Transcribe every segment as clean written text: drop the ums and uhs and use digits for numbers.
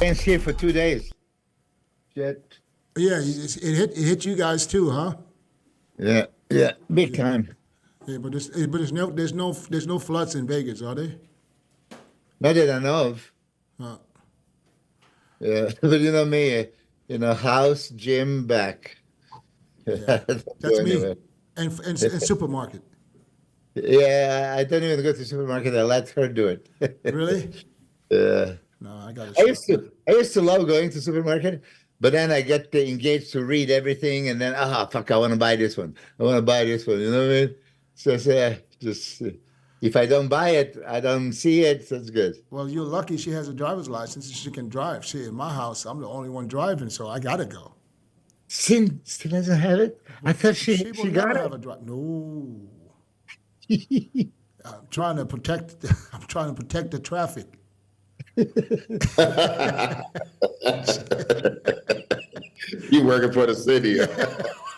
Rains here for 2 days. Jet. Yeah, it hit you guys too, huh? Yeah, yeah, big time. Yeah, but there's no floods in Vegas, are they? Not that I know of. Uh, Yeah, but you know me, house, gym, back. yeah, Don't go that's me, anywhere. and supermarket. Yeah, I don't even go to the supermarket. I let her do it. Really? Yeah. No, I gotta I stop. used to I used to love going to supermarket, but then I get engaged to read everything, and then fuck, I want to buy this one. I want to buy this one. You know what I mean? So, just if I don't buy it, I don't see it. So it's good. Well, you're lucky she has a driver's license and she can drive. She in my house, I'm the only one driving, so I gotta go. Sin still doesn't have it. I thought she She will she got never have it. a drive. No, I'm trying to protect. I'm trying to protect the traffic. You working for the city?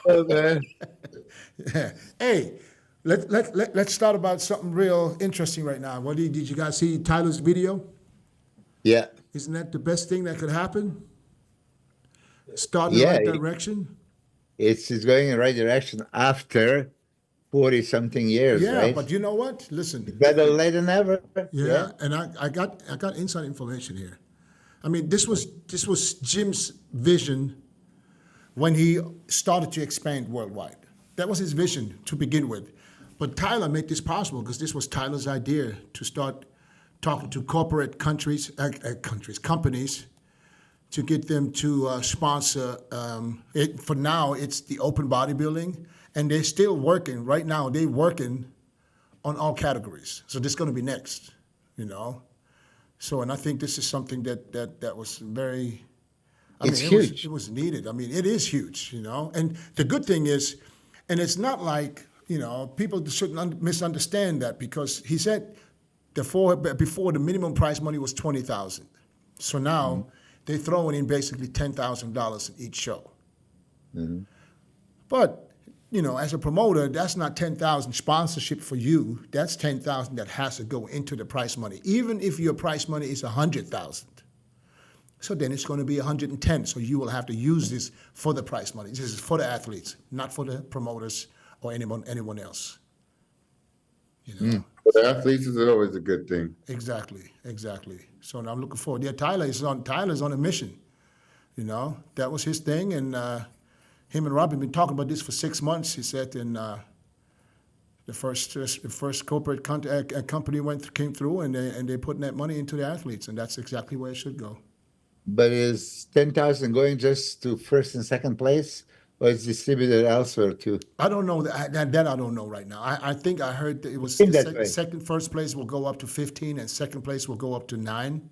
Oh man. Hey, let's start about something real interesting right now. Did you guys see Tyler's video? Yeah, Isn't that the best thing that could happen? Start in the yeah. right direction. It's going in the right direction after 40 something years, Yeah, right? but you know what? Listen, Better late than never. Yeah. yeah, and I got inside information here. I mean, this was Jim's vision when he started to expand worldwide. That was his vision to begin with. But Tyler made this possible because this was Tyler's idea to start talking to corporate companies, to get them to sponsor it. For now, it's the open bodybuilding, and they're still working. Right now, they're working on all categories. So this is going to be next, you know. So, and I think this is something that was very. I It's mean, huge. it was needed. I mean, it is huge, you know. And the good thing is, and it's not like, people shouldn't misunderstand that, because he said before the minimum price money was 20,000. So now they're throwing in basically $10,000 in each show. But as a promoter, that's not 10,000 sponsorship for you. That's 10,000 that has to go into the prize money, even if your prize money is 100,000. So then it's going to be 110. So you will have to use this for the prize money. This is for the athletes, not for the promoters or anyone else. For the athletes, is always a good thing. Exactly. So now I'm looking forward. Yeah, Tyler's on a mission. That was his thing, and him and Rob have been talking about this for 6 months. He said, and the first corporate company came through, and they're putting that money into the athletes, and that's exactly where it should go. But is 10,000 going just to first and second place, or is distributed elsewhere too? I don't know that I don't know right now. I think I heard that it was In that way. first place will go up to 15, and second place will go up to 9.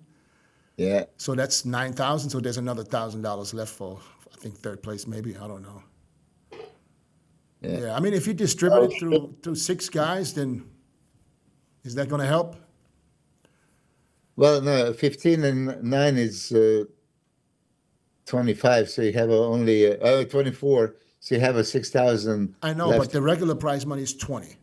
Yeah. So that's 9,000. So there's another $1,000 left for, I think, third place maybe. I don't know. Yeah. I mean, if you distribute it through 6 guys, then is that going to help? Well, no, 15 and 9 is 25, so you have only 24, so you have a 6,000 I know, left. but the regular prize money is 20.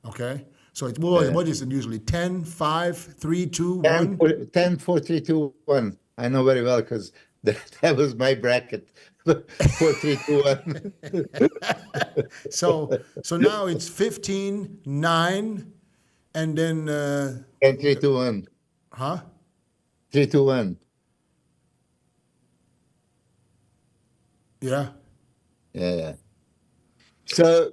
Okay? So it's what is it usually? 10, 5, 3, 2, 1? 10, 4, 3, 2, 1. I know very well because that was my bracket. 4, 3, 2, 1. So now it's 15, 9, and then 10, 3, 2, 1. huh? 3, 2, 1. Yeah. Yeah. So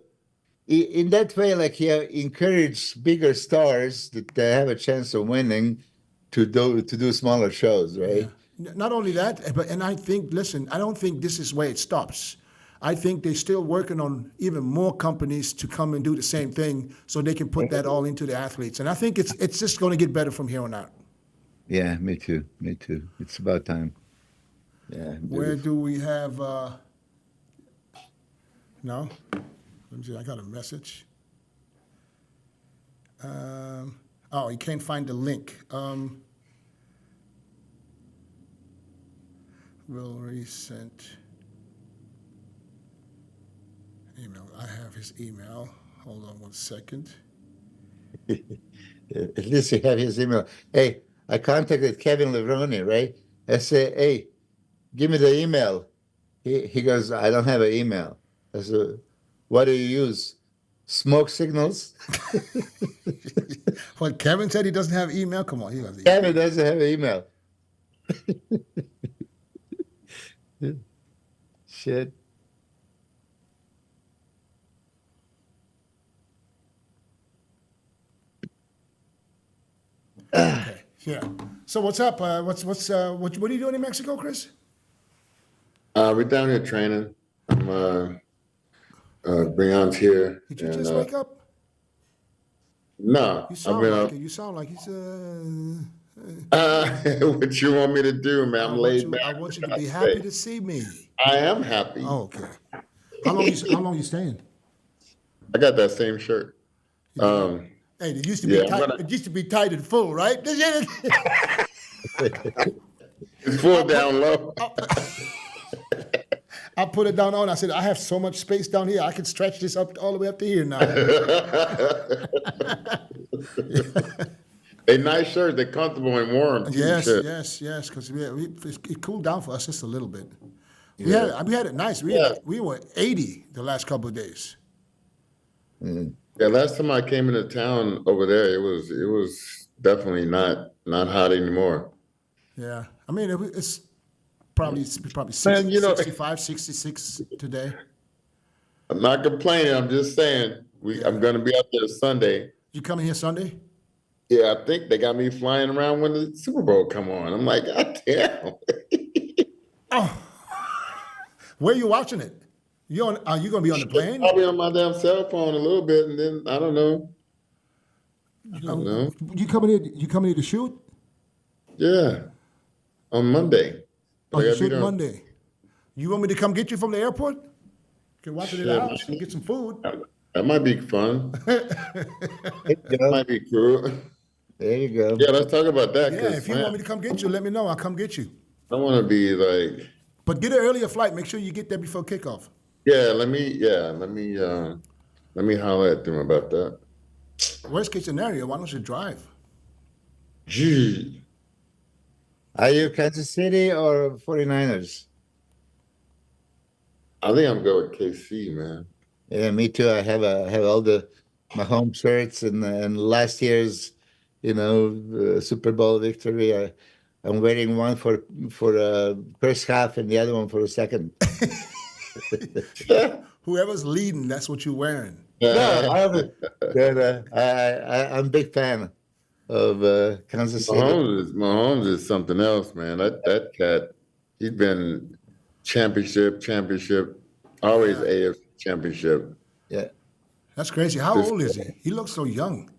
in that way, like, encourage bigger stars that they have a chance of winning to do smaller shows, right? Not only that, and I think, listen, I don't think this is where it stops. I think they're still working on even more companies to come and do the same thing, so they can put that all into the athletes. And I think it's just going to get better from here on out. Yeah, me too. It's about time. Yeah. Where do we have? No, let me see. I got a message. You can't find the link. Will resend email. I have his email. Hold on 1 second. At least you have his email. Hey, I contacted Kevin Levrone, right? I say, hey, give me the email. He goes, I don't have an email. I said, what do you use? Smoke signals? What Kevin said he doesn't have email. Come on, he has email. Kevin doesn't have an email. Shit. Okay, yeah. So what's up? What are you doing in Mexico, Chris? We're down here training. I'm Breon's here. Did you just wake up? No, You I've sound been like up. it. You sound like he's. What you want me to do, man? I'm laid back. I want you to be happy to see me. I am happy. Oh, okay. How long you staying? I got that same shirt. Hey, it used to be Yeah, tight. It used to be tight and full, right? It's full down low. I put it down on. I said, I have so much space down here. I can stretch this up all the way up to here now. They nice shirts. They're comfortable and warm. Yes, Shit. yes. Because it cooled down for us just a little bit. We had it nice. We were 80 the last couple of days. Yeah, last time I came into town over there, it was definitely not hot anymore. Yeah, I mean it's probably Man, you know- 65, 66 today. I'm not complaining. I'm just saying I'm gonna be out there Sunday. You coming here Sunday? Yeah, I think they got me flying around when the Super Bowl come on. I'm like, God damn. Where are you watching it? Are you going to be on the plane? I'll be on my damn cell phone a little bit, and then I don't know. You coming here to shoot? Yeah, on Monday. Oh, I you gotta be shoot there. Monday. You want me to come get you from the airport? You can watch it at the Shit. house and get some food. That might be fun. That might be cool. There you go. Yeah, let's talk about that. Yeah, 'cause, if you man, want me to come get you, let me know. I'll come get you. I want to be like, But get an earlier flight. Make sure you get there before kickoff. let me holler at them about that. Worst case scenario, why don't you drive? Gee, Are you Kansas City or 49ers? I think I'm going with KC, man. Yeah, me too. I have all my home shirts and last year's, Super Bowl victory. I'm wearing one for first half and the other one for the second. Whoever's leading, that's what you're wearing. No, I'm a big fan of Kansas City. Mahomes is something else, man. That cat, he's been championship, always AFC championship. Yeah. That's crazy. How old is he? He looks so young.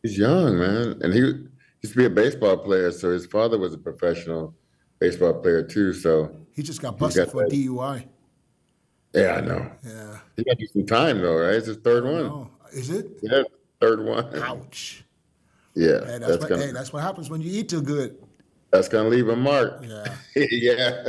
He's young, man, and he used to be a baseball player. So his father was a professional baseball player too. So He just got busted got for a that. DUI. yeah, I know. Yeah. He got you some time though, right? It's his third one. Oh, is it? Yeah, third one. Ouch. Yeah, Hey, that's what happens when you eat too good. gonna leave a mark. Yeah. yeah.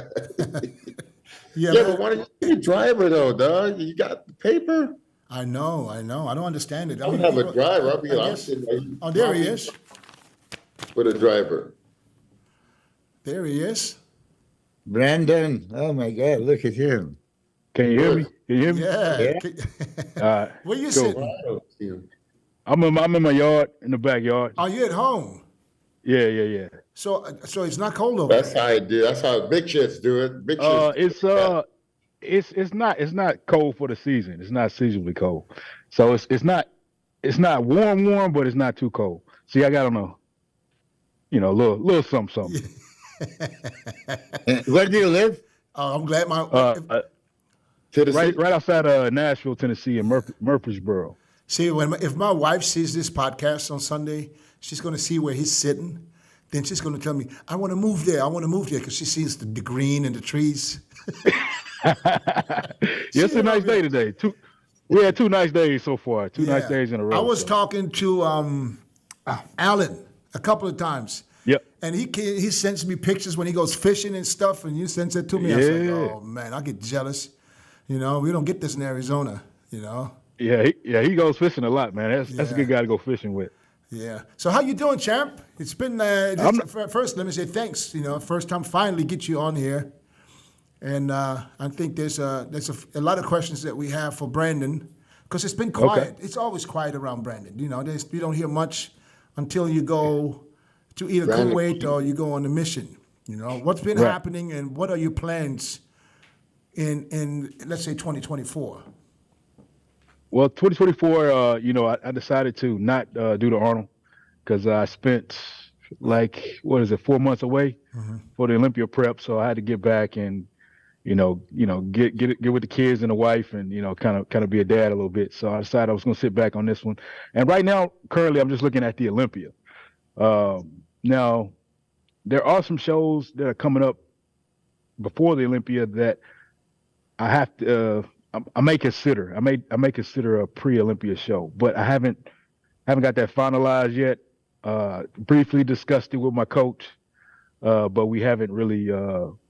Yeah, Yeah, but why don't you be a driver though, dog? You got the paper. I know. I don't understand it. I don't have a driver. I'll be I honest. guess- Oh, there he is. With a driver. There he is. Brandon, oh my God, look at him. Can you hear me? Can you hear me? Yeah. Where you Cool. sitting? I don't see him. I'm in my yard, in the backyard. Are you at home? Yeah. So it's not cold over That's there. how I do. That's how big shits do it. Big shits. It's not cold for the season. It's not seasonally cold. So it's not warm, but it's not too cold. See, I got on a little something. Where do you live? Oh, I'm glad Tennessee. Right outside of Nashville, Tennessee, in Murfreesboro. See, if my wife sees this podcast on Sunday, she's going to see where he's sitting. Then she's going to tell me, I want to move there. Because she sees the green and the trees. It's a nice day today. We had 2 nice days so far. Two nice Yeah. days in a row. I was so. talking to Alan a couple of times. Yep. And he sends me pictures when he goes fishing and stuff, and you sends it to me. I was like, Yeah. oh, man, I get jealous. We don't get this in Arizona, Yeah, he goes fishing a lot, man. That's a Yeah. good guy to go fishing with. Yeah. So how you doing, champ? It's been first. Let me say thanks. First time finally get you on here, and I think there's a lot of questions that we have for Brandon because it's been quiet. Okay. It's always quiet around Brandon. You don't hear much until you go to either Brandon. Kuwait or you go on a mission. What's been Right. happening and what are your plans in let's say 2024? Well, 2024, I decided to not do the Arnold because I spent 4 months away for the Olympia prep, so I had to get back and get with the kids and the wife and kind of be a dad a little bit. So I decided I was going to sit back on this one. And right now, currently, I'm just looking at the Olympia. Now, there are some shows that are coming up before the Olympia that I have to. I may consider. I may consider a pre-Olympia show, but I haven't got that finalized yet. Briefly discussed it with my coach, but we haven't really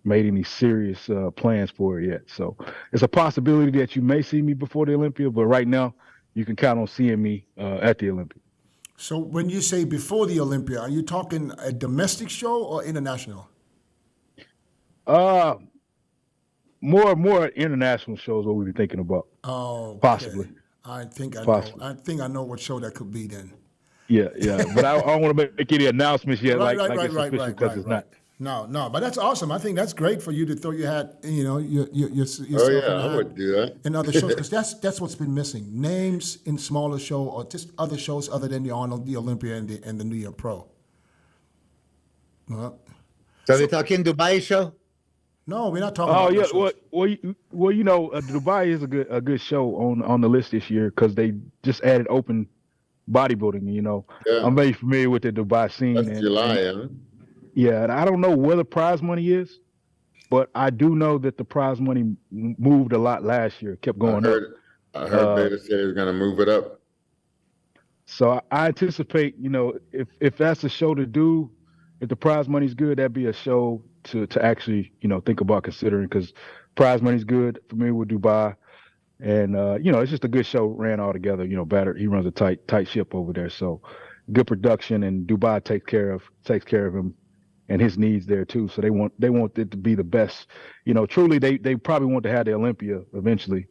made any serious plans for it yet. So it's a possibility that you may see me before the Olympia, but right now you can count on seeing me at the Olympia. So when you say before the Olympia, are you talking a domestic show or international? More international shows what we've been thinking about. Oh, okay. Possibly. I think I Possibly. know. I think I know what show that could be then. Yeah. But I don't want to make any announcements yet, Right, like it's official because it's not. No, but that's awesome. I think that's great for you to throw your hat, Oh yourself yeah, in I would do that. in other shows because that's what's been missing. Names in smaller show or just other shows other than the Arnold, the Olympia, and the New Year Pro. Well, So we're talking Dubai show? no, we're not talking Oh about yeah, those shows. Dubai is a good show on the list this year because they just added open bodybuilding. Yeah. I'm very familiar with the Dubai scene. That's and, July, and- huh? yeah, and I don't know where the prize money is, but I do know that the prize money moved a lot last year. Kept going up. I heard Beta say he was gonna move it up. So I anticipate, if that's a show to do, if the prize money's good, that'd be a show to actually, think about considering because prize money's good. Familiar with Dubai, and it's just a good show ran all together. Battered. He runs a tight ship over there, so good production, and Dubai takes care of him and his needs there too. So they want it to be the best. Truly, they probably want to have the Olympia eventually,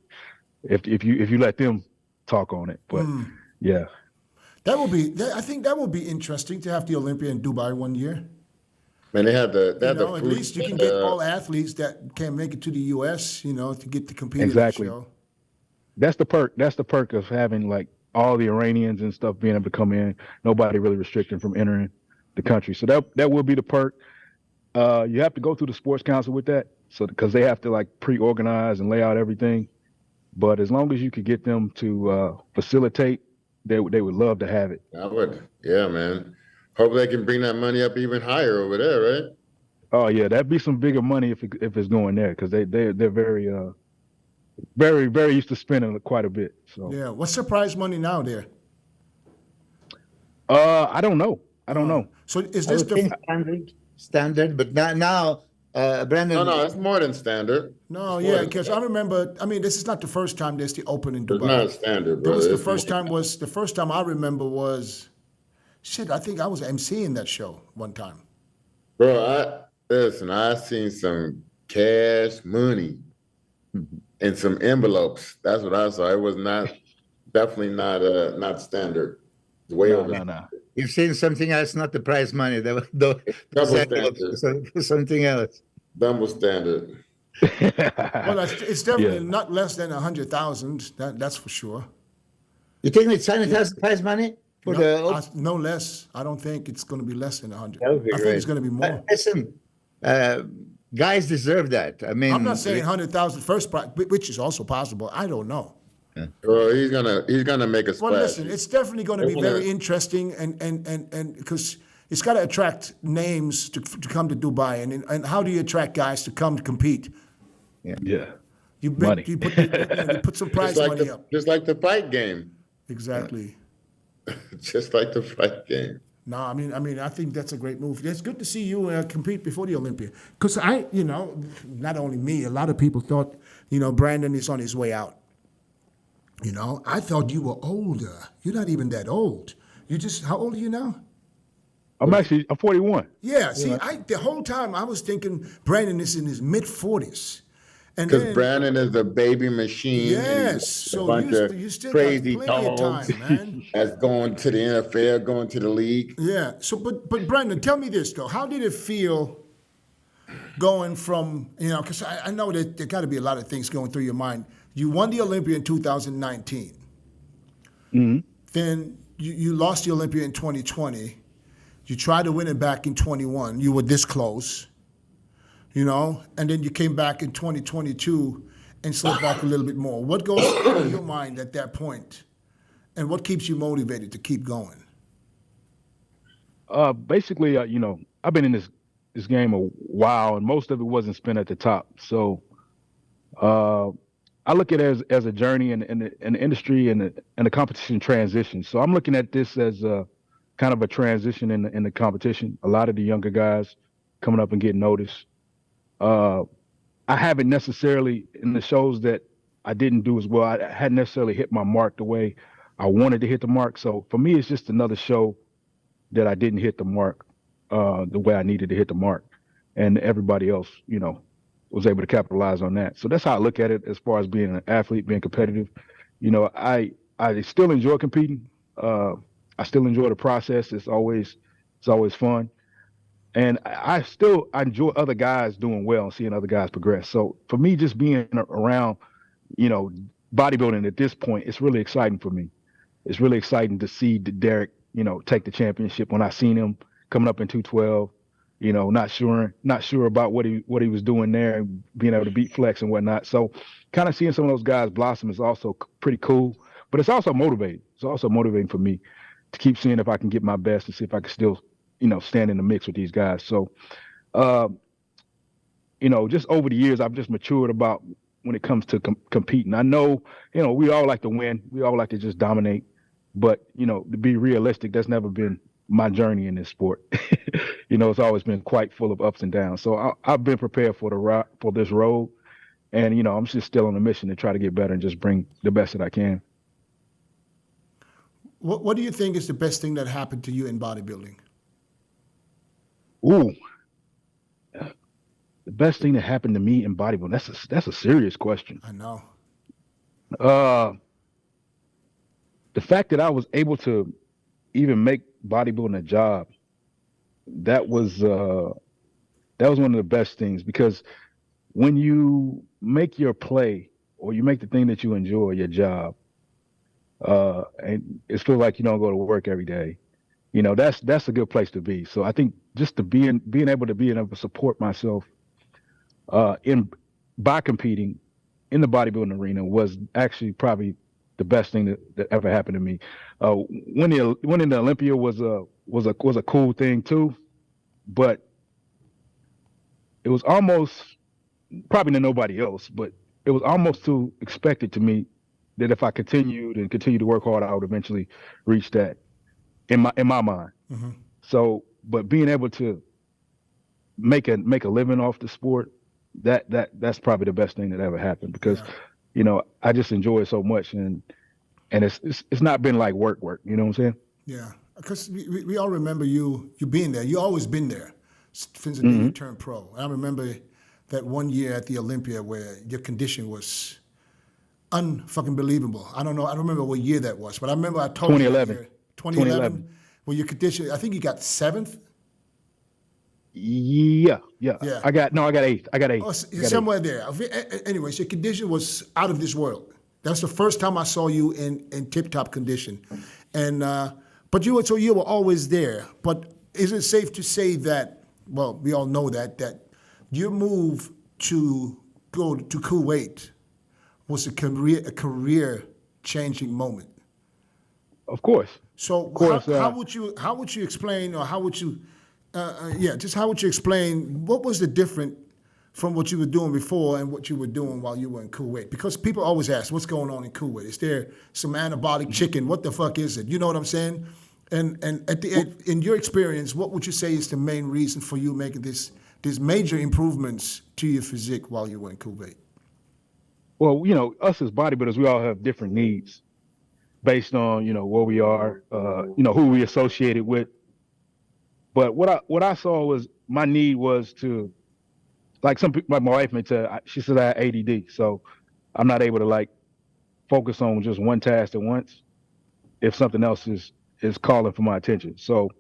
if you let them talk on it. But yeah. I think that would be interesting to have the Olympia in Dubai one year. Man, they had the At least you can get all athletes that can't make it to the U.S. To get to compete Exactly. in the show. That's the perk. That's the perk of having like all the Iranians and stuff being able to come in. Nobody really restricting from entering the country. So that will be the perk. You have to go through the sports council with that, so because they have to like pre-organize and lay out everything. But as long as you could get them to facilitate, they would love to have it. I would, yeah, man. Hope they can bring that money up even higher over there, right? Oh yeah, that'd be some bigger money if it's going there because they're very very very used to spending quite a bit. So Yeah. What's the prize money now there? I don't know. So is I this would think standard, but now Brandon. No, it's more than standard. No, It's yeah, more than because I remember. I mean, this is not the first time there's the Open in It's Dubai. not standard, It bro. was the It's first more- time. The first time I remember was, shit. I think I was emceeing that show one time. Bro, I seen some cash money and some envelopes. That's what I saw. It was definitely not standard. It's way over. No. You've seen something else, not the prize money. Double Something else. Double standard. Well, it's definitely Yeah. not less than 100,000. That's for sure. You think it's 100,000 prize money for the? No less. I don't think it's going to be less than 100. That would be I think great. it's going to be more. Listen, guys deserve that. I mean, I'm not saying 100,000 first prize, which is also possible. I don't know. Bro, he's gonna make a splash. Well, listen, it's definitely going to be They wanna- very interesting, and because it's got to attract names to come to Dubai, and how do you attract guys to come to compete? Yeah. You Money. put some prize money up. Just like the fight game. Exactly. Just like the fight game. No, I mean, I think that's a great move. It's good to see you compete before the Olympia. Because not only me, a lot of people thought, Brandon is on his way out. I thought you were older. You're not even that old. How old are you now? I'm 41. Yeah, see, the whole time I was thinking Brandon is in his mid-40s. And Because then, Brandon is a baby machine and yes, a so bunch of you still got crazy plenty of dogs time, man. that's going to the NFL, going to the league. Yeah, so, but Brandon, tell me this, though. How did it feel going from, because I know that there got to be a lot of things going through your mind. You won the Olympia in 2019. Mm-hmm. Then you lost the Olympia in 2020. You tried to win it back in 21. You were this close, and then you came back in 2022 and slipped back a little bit more. What goes through your mind at that point, and what keeps you motivated to keep going? Basically, I've been in this game a while, and most of it wasn't spent at the top. So I look at it as a journey in the industry and the competition transition. So I'm looking at this as a kind of a transition in the competition. A lot of the younger guys coming up and getting noticed. I haven't necessarily, in the shows that I didn't do as well, I hadn't necessarily hit my mark the way I wanted to hit the mark. So for me, it's just another show that I didn't hit the mark the way I needed to hit the mark. And everybody else, was able to capitalize on that. So that's how I look at it as far as being an athlete, being competitive. I still enjoy competing. I still enjoy the process. It's always fun. And I enjoy other guys doing well and seeing other guys progress. So for me, just being around, bodybuilding at this point, it's really exciting for me. It's really exciting to see Derek, take the championship. When I seen him coming up in 212, not sure about what he was doing there and being able to beat Flex and whatnot. So kind of seeing some of those guys blossom is also pretty cool, but it's also motivating. It's also motivating for me to keep seeing if I can get my best and see if I can still, stand in the mix with these guys. So, just over the years, I've just matured about when it comes to competing. I know, we all like to win. We all like to just dominate. But, to be realistic, that's never been my journey in this sport. It's always been quite full of ups and downs. So I've been prepared for this road. And, I'm just still on a mission to try to get better and just bring the best that I can. What do you think is the best thing that happened to you in bodybuilding? Ooh, the best thing that happened to me in bodybuilding. That's a serious question. I know. The fact that I was able to even make bodybuilding a job, that was one of the best things, because when you make your play or you make the thing that you enjoy your job, and it feels like you don't go to work every day, that's a good place to be. So I think just being able to support myself by competing in the bodybuilding arena was actually probably the best thing that ever happened to me. Winning the Olympia was a cool thing too, but it was almost, probably to nobody else, but it was almost too expected to me that if I continued to work hard, I would eventually reach that in my mind. Mm-hmm. So, but being able to make a living off the sport, that's probably the best thing that ever happened, because I just enjoy it so much, and it's not been like work. You know what I'm saying? Yeah, because we all remember you being there. You always been there since the day you turned pro. And I remember that one year at the Olympia where your condition was unfucking believable. I don't remember what year that was, but I remember I told 2011. you 2011. Well, your condition, I think you got 7th. Yeah. I got 8th. Oh, somewhere there. Anyways, your condition was out of this world. That's the first time I saw you in tip-top condition. And but you were always there. But is it safe to say that, well, we all know that your move to go to Kuwait was a career changing moment? Of course. So of course, how would you explain, or how would you how would you explain what was the difference from what you were doing before and what you were doing while you were in Kuwait? Because people always ask, what's going on in Kuwait? Is there some anabolic chicken? What the fuck is it? You know what I'm saying? And in your experience, what would you say is the main reason for you making these major improvements to your physique while you were in Kuwait? Well, us as bodybuilders, we all have different needs. based on, where we are, who we associated with. But what I saw was my need was to, like some people, like my wife may tell, she said I had ADD, so I'm not able to like focus on just one task at once if something else is calling for my attention. So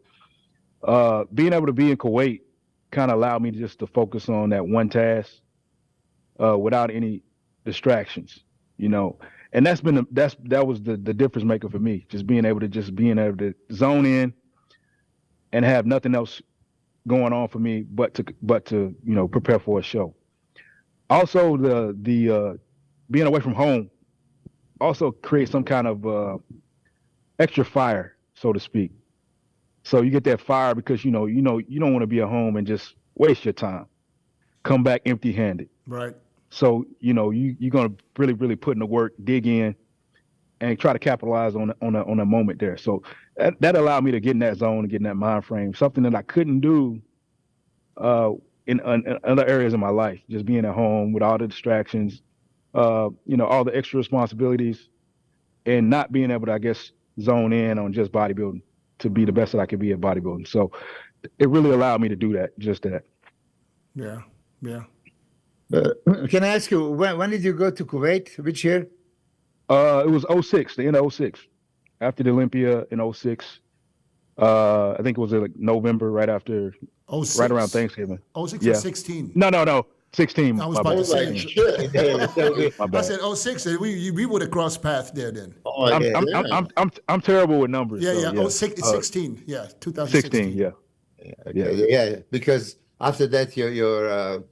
being able to be in Kuwait kind of allowed me just to focus on that one task without any distractions, and that was the difference maker for me, just being able to zone in and have nothing else going on for me but to prepare for a show. Also, the being away from home also creates some kind of extra fire, so to speak. So you get that fire because you don't want to be at home and just waste your time, come back empty-handed. Right. So you're gonna really put in the work, dig in, and try to capitalize on a moment there. So that allowed me to get in that zone and get in that mind frame, something that I couldn't do in other areas of my life, just being at home with all the distractions, all the extra responsibilities, and not being able to, I guess, zone in on just bodybuilding to be the best that I could be at bodybuilding. So it really allowed me to do that, just that. Yeah. Can I ask you, when did you go to Kuwait? Which year? It was 06, the end of 06, after the Olympia in 06. I think it was like November, right after, 06. right around Thanksgiving. 06 Yeah. or 16? No, 16. I was my about bad. to say. Like, shit. My I bad. said 06, and we would have crossed paths there then. Oh, yeah. I'm terrible with numbers. Yeah, so, 06, 16. Yeah, 2016. 16, yeah. Yeah, because after that your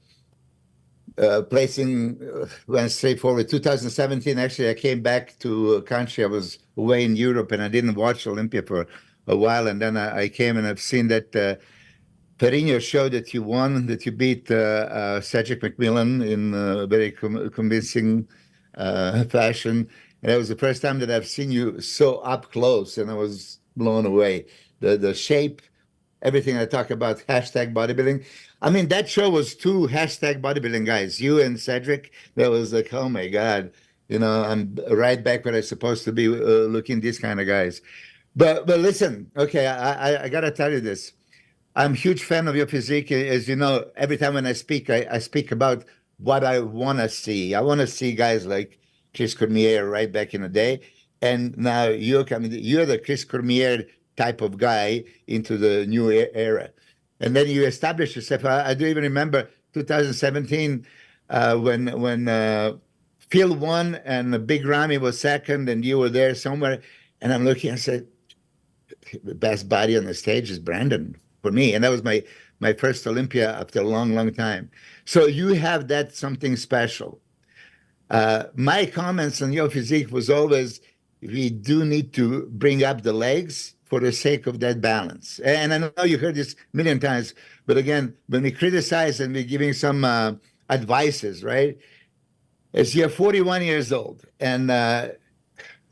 placing went straight forward. 2017, actually, I came back to country. I was away in Europe, and I didn't watch Olympia for a while, and then I came and I've seen that Perino show that you won, that you beat Cedric McMillan in a very convincing fashion. And that was the first time that I've seen you so up close, and I was blown away. The shape, everything I talk about, hashtag bodybuilding. I mean, that show was two hashtag bodybuilding guys, you and Cedric. That was like, oh my God, I'm right back where I'm supposed to be looking these kind of guys. But listen, okay, I got to tell you this. I'm a huge fan of your physique. As you know, every time when I speak, I speak about what I want to see. I want to see guys like Chris Cormier right back in the day. And now you're the Chris Cormier type of guy into the new era. And then you establish yourself. I do even remember 2017 when Phil won and Big Ramy was second, and you were there somewhere. And I'm looking, I said, the best body on the stage is Brandon for me. And that was my first Olympia after a long time. So you have that something special. My comments on your physique was always, we do need to bring up the legs for the sake of that balance. And I know you heard this a million times, but again, when we criticize and we're giving some advices, right? As you're 41 years old and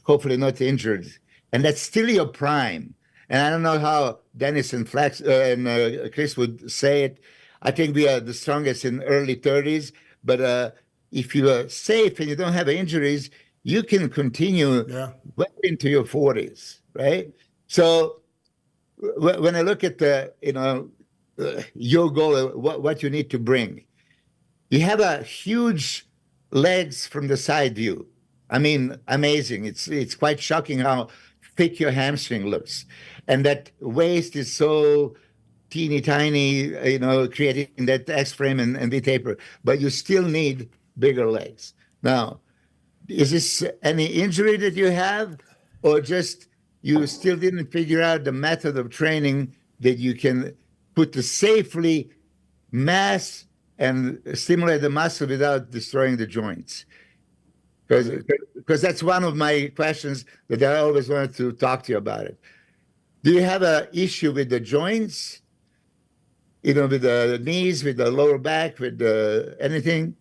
hopefully not injured, and that's still your prime. And I don't know how Dennis and Chris would say it. I think we are the strongest in early 30s, but if you are safe and you don't have injuries, you can continue well into your 40s, right? So when I look at your goal, what you need to bring, you have a huge legs from the side view. I mean, amazing. It's quite shocking how thick your hamstring looks, and that waist is so teeny tiny, creating that X frame and V taper. But you still need bigger legs. Now, is this any injury that you have, or just you still didn't figure out the method of training that you can put to safely mass and stimulate the muscle without destroying the joints? Because that's one of my questions that I always wanted to talk to you about it. Do you have an issue with the joints? With the knees, with the lower back, with anything?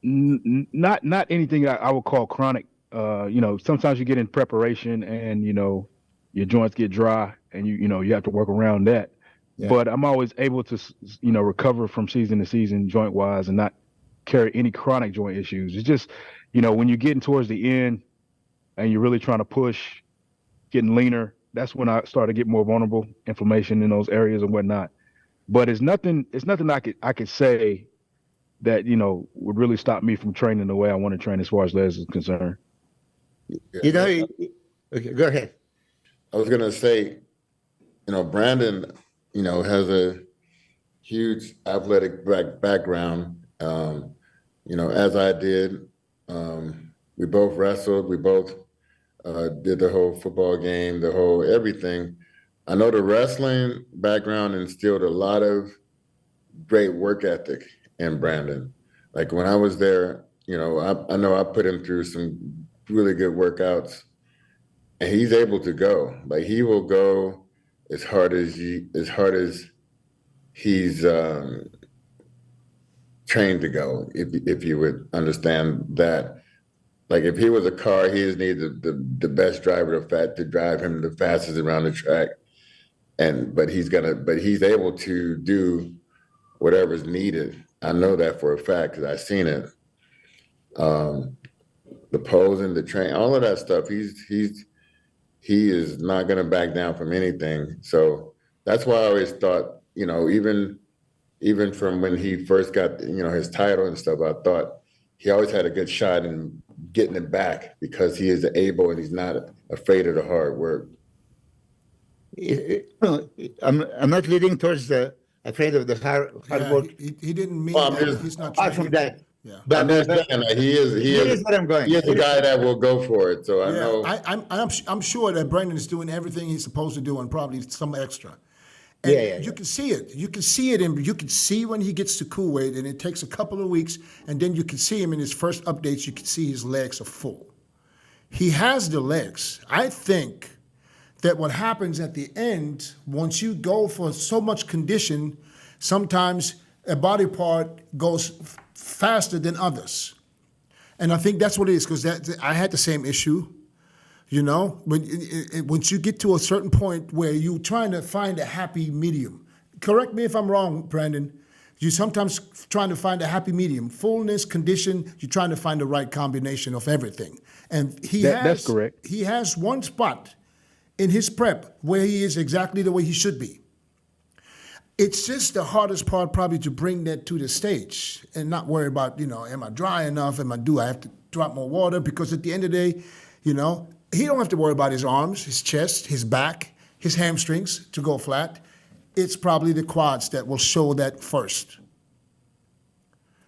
Not anything I would call chronic. Sometimes you get in preparation and your joints get dry and you have to work around that. Yeah. But I'm always able to recover from season to season joint wise and not carry any chronic joint issues. It's just when you're getting towards the end, and you're really trying to push, getting leaner, that's when I started to get more vulnerable, inflammation in those areas and whatnot. But it's nothing I could say that, would really stop me from training the way I want to train as far as legs is concerned. You know, okay, go ahead. I was gonna say, Brandon, has a huge athletic background. As I did, we both wrestled. We both did the whole football game, the whole everything. I know the wrestling background instilled a lot of great work ethic in Brandon. Like when I was there, I know I put him through some really good workouts, and he's able to go. Like he will go as hard as he's trained to go. If you would understand that. Like if he was a car, he just needed the best driver to drive him the fastest around the track. But he's able to do whatever's needed. I know that for a fact because I've seen it. The posing, the train, all of that stuff. He is not going to back down from anything. So that's why I always thought, even from when he first got, his title and stuff, I thought he always had a good shot in getting it back because he is able and he's not afraid of the hard work. I'm not leading towards the afraid of the hard work. He didn't mean Well, that. He's not Apart trying from that, Yeah. but I'm just saying that he is what I'm going. he is a guy that will go for it. So I Yeah, know. I'm sure that Brandon is doing everything he's supposed to do and probably some extra. And Yeah. you can see it. You can see it, and you can see when he gets to Kuwait, and it takes a couple of weeks, and then you can see him in his first updates. You can see his legs are full. He has the legs. I think that what happens at the end, once you go for so much condition, sometimes a body part goes faster than others. And I think that's what it is, because I had the same issue. Once you get to a certain point where you're trying to find a happy medium. Correct me if I'm wrong, Brandon. You're sometimes trying to find a happy medium. Fullness, condition, you're trying to find the right combination of everything. And That's correct. He has one spot in his prep where he is exactly the way he should be. It's just the hardest part probably to bring that to the stage and not worry about, am I dry enough? Do I have to drop more water? Because at the end of the day, he don't have to worry about his arms, his chest, his back, his hamstrings to go flat. It's probably the quads that will show that first.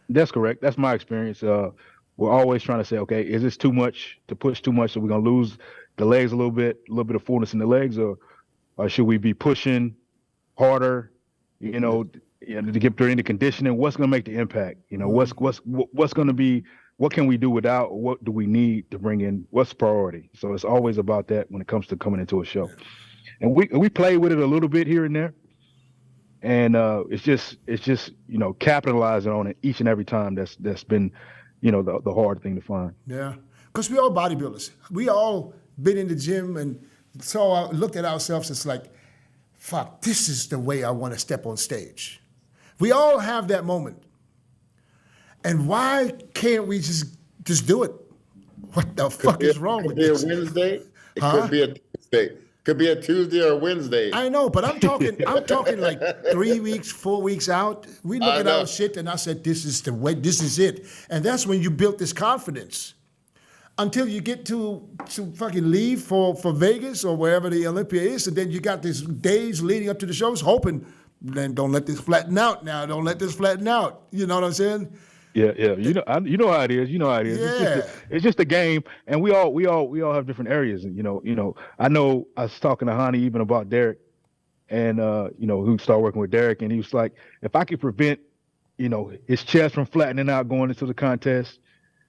That's correct. That's my experience. We're always trying to say, okay, is this too much to push too much? So we're going to lose the legs a little bit of fullness in the legs, or should we be pushing harder, to get during the conditioning? What's going to make the impact? What's going to be, what can we do without, or what do we need to bring in? What's priority? So it's always about that when it comes to coming into a show. And we play with it a little bit here and there. And it's just capitalizing on it each and every time. That's been, the hard thing to find. Yeah, because we all bodybuilders. We all been in the gym and looked at ourselves. It's like, fuck, this is the way I want to step on stage. We all have that moment. And why can't we just do it? What the fuck is wrong with this? It could be a Wednesday. It could be a Tuesday. Could be a Tuesday or a Wednesday. I know, but I'm talking like 3 weeks, 4 weeks out. We look at our shit and I said, this is the way, this is it. And that's when you built this confidence. Until you get to fucking leave for Vegas or wherever the Olympia is, and then you got these days leading up to the shows, hoping, then don't let this flatten out now. Don't let this flatten out. You know what I'm saying? Yeah. You know how it is. Yeah. It's just a game, and we all have different areas. And I know I was talking to Hani even about Derek, and who started working with Derek, and he was like, if I could prevent, his chest from flattening out going into the contest,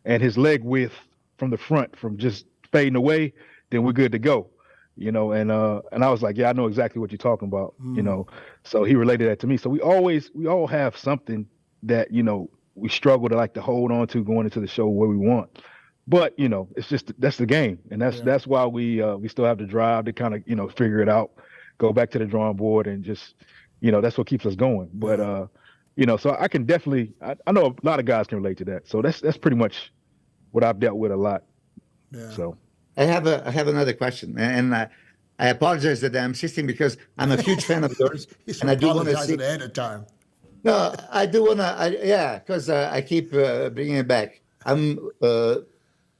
and his leg width from the front from just fading away, then we're good to go. And I was like, yeah, I know exactly what you're talking about. So he related that to me. So we all have something that we struggle to hold on to going into the show where we want. But it's just, that's the game, and that's why we still have the drive to kind of figure it out, go back to the drawing board, and just that's what keeps us going. But so I can definitely, I know a lot of guys can relate to that. So that's pretty much what I've dealt with a lot. Yeah. So I have another question, and I apologize that I'm insisting because I'm a huge fan of yours, He's and I do want to apologizing see. ahead of time. No, I do want to. Yeah, because I keep bringing it back. I'm a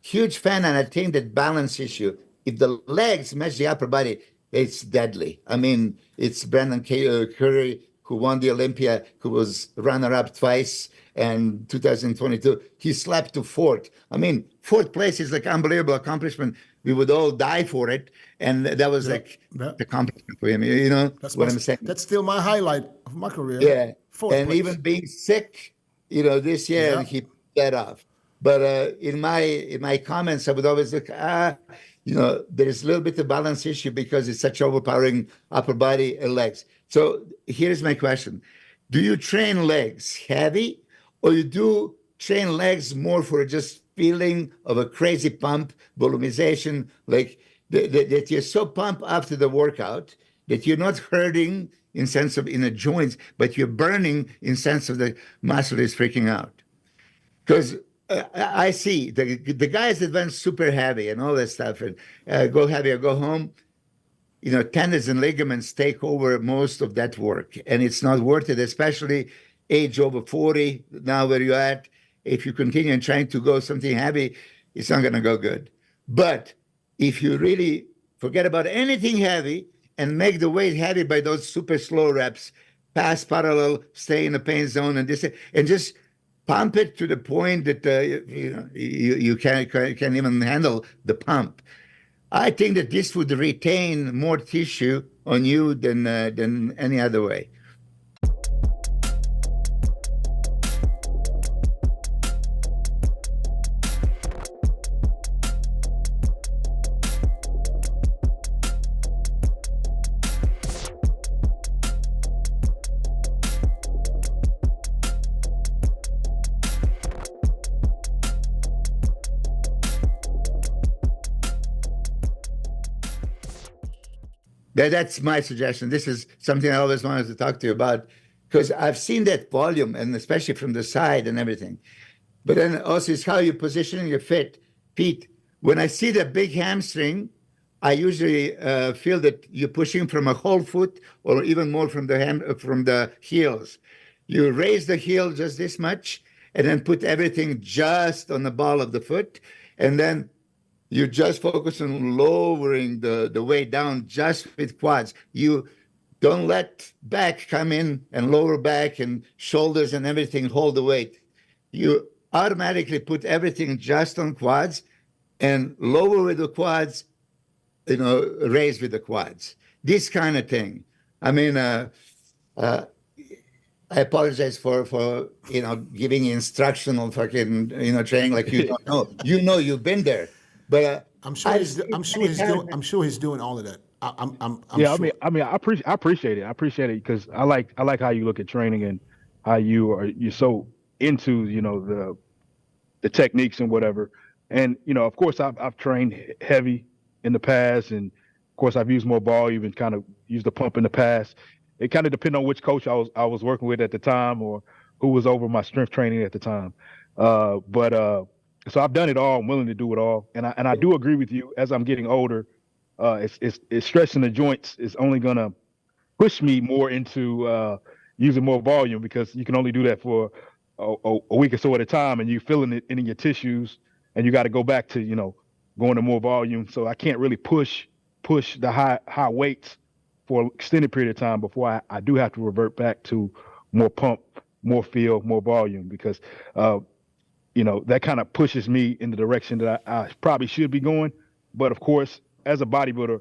huge fan, and I think that balance issue. If the legs match the upper body, it's deadly. I mean, it's Brandon Curry who won the Olympia, who was runner-up twice, and 2022 he slapped to fourth. I mean, fourth place is like unbelievable accomplishment. We would all die for it, and that was Yeah, like yeah. the accomplishment for him. You know That's what I'm saying? that's still my highlight of my career. Yeah, Fourth and place. even being sick, this year, Yeah. he pulled that off. But in my comments, I would always look, there's a little bit of balance issue because it's such overpowering upper body and legs. So here's my question: do you train legs heavy, or you do train legs more for just feeling of a crazy pump, volumization, like that you're so pumped after the workout that you're not hurting in sense of in the joints, but you're burning in sense of the muscle is freaking out? Because I see the guys that went super heavy and all that stuff and go heavy or go home, tendons and ligaments take over most of that work, and it's not worth it, especially age over 40, now where you're at. If you continue trying to go something heavy, it's not going to go good. But if you really forget about anything heavy and make the weight heavy by those super slow reps, pass parallel, stay in the pain zone, and just pump it to the point that you can't even handle the pump. I think that this would retain more tissue on you than any other way. That's my suggestion. This is something I always wanted to talk to you about because I've seen that volume, and especially from the side and everything. But then also it's how you position your feet. When I see the big hamstring, I usually feel that you're pushing from a whole foot or even more from the heels. You raise the heel just this much and then put everything just on the ball of the foot, and then you just focus on lowering the weight down just with quads. You don't let back come in and lower back and shoulders and everything hold the weight. You automatically put everything just on quads and lower with the quads, raise with the quads. This kind of thing. I mean, I apologize for giving instructional fucking training like you don't know. You've been there. But I'm sure he's doing all of that. I'm Yeah, sure. I mean, I appreciate it. I appreciate it because I like how you look at training and how you're so into the techniques and whatever. And of course, I've trained heavy in the past, and of course, I've used more volume and kind of used the pump in the past. It kind of depends on which coach I was working with at the time or who was over my strength training at the time. So I've done it all. I'm willing to do it all, and I do agree with you. As I'm getting older, it's stretching the joints is only gonna push me more into using more volume because you can only do that for a week or so at a time, and you're feeling it in your tissues, and you got to go back to going to more volume. So I can't really push the high weights for an extended period of time before I do have to revert back to more pump, more feel, more volume because that kind of pushes me in the direction that I probably should be going. But of course, as a bodybuilder,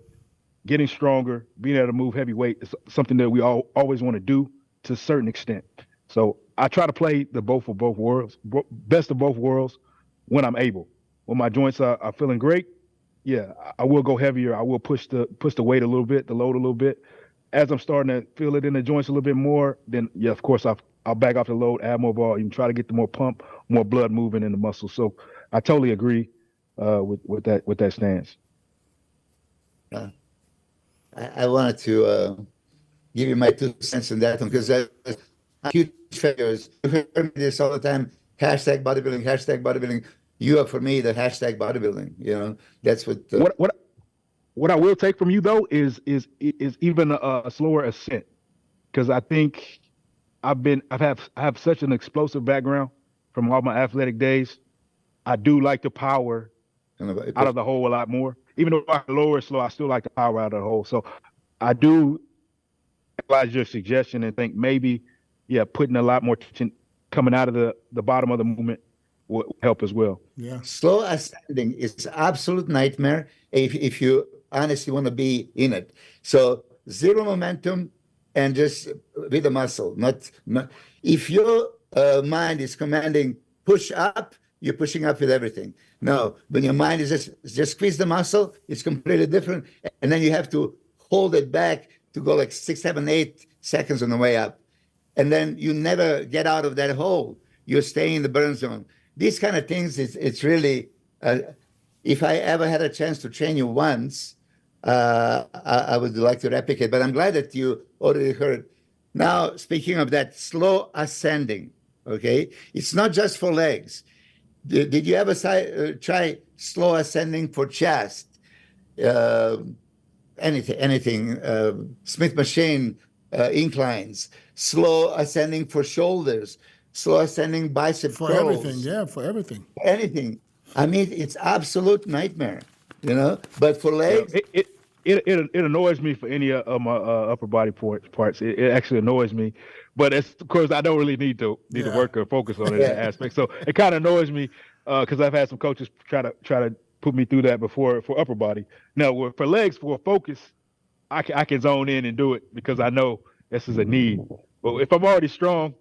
getting stronger, being able to move heavy weight is something that we always want to do to a certain extent. So I try to play the best of both worlds when I'm able. When my joints are feeling great, yeah, I will go heavier. I will push the weight a little bit, the load a little bit. As I'm starting to feel it in the joints a little bit more, then yeah, of course I'll back off the load, add more volume, try to get the more pump, more blood moving in the muscle. So I totally agree with that stance. I wanted to give you my 2 cents on that one because I'm huge failures. You heard me this all the time. Hashtag bodybuilding, hashtag bodybuilding. you are for me the hashtag bodybuilding. That's what. What I will take from you though is even a slower ascent, because I think I have such an explosive background from all my athletic days. I do like the power out of the hole a lot more. Even though I lower slow, I still like the power out of the hole. So I do realize your suggestion and think maybe, yeah, putting a lot more tension coming out of the bottom of the movement will help as well. Yeah. Slow ascending is absolute nightmare if you honestly want to be in it. So zero momentum and just with the muscle. Not if your mind is commanding push up, you're pushing up with everything. No, when your mind is just squeeze the muscle, it's completely different. And then you have to hold it back to go like 6, 7, 8 seconds on the way up. And then you never get out of that hole. You're staying in the burn zone. These kind of things, it's really, if I ever had a chance to train you once, I would like to replicate, but I'm glad that you already heard. Now, speaking of that slow ascending, okay, it's not just for legs. Did you ever try slow ascending for chest? Anything, Smith machine inclines, slow ascending for shoulders, slow ascending bicep For curls. everything, yeah, for everything. Anything. I mean, it's absolute nightmare, But for legs, It annoys me for any of my upper body parts. It actually annoys me, but it's of course I don't really need to work or focus on it in that aspect. So it kind of annoys me because I've had some coaches try to put me through that before for upper body. Now for legs, for focus, I can zone in and do it because I know this is a need. But if I'm already strong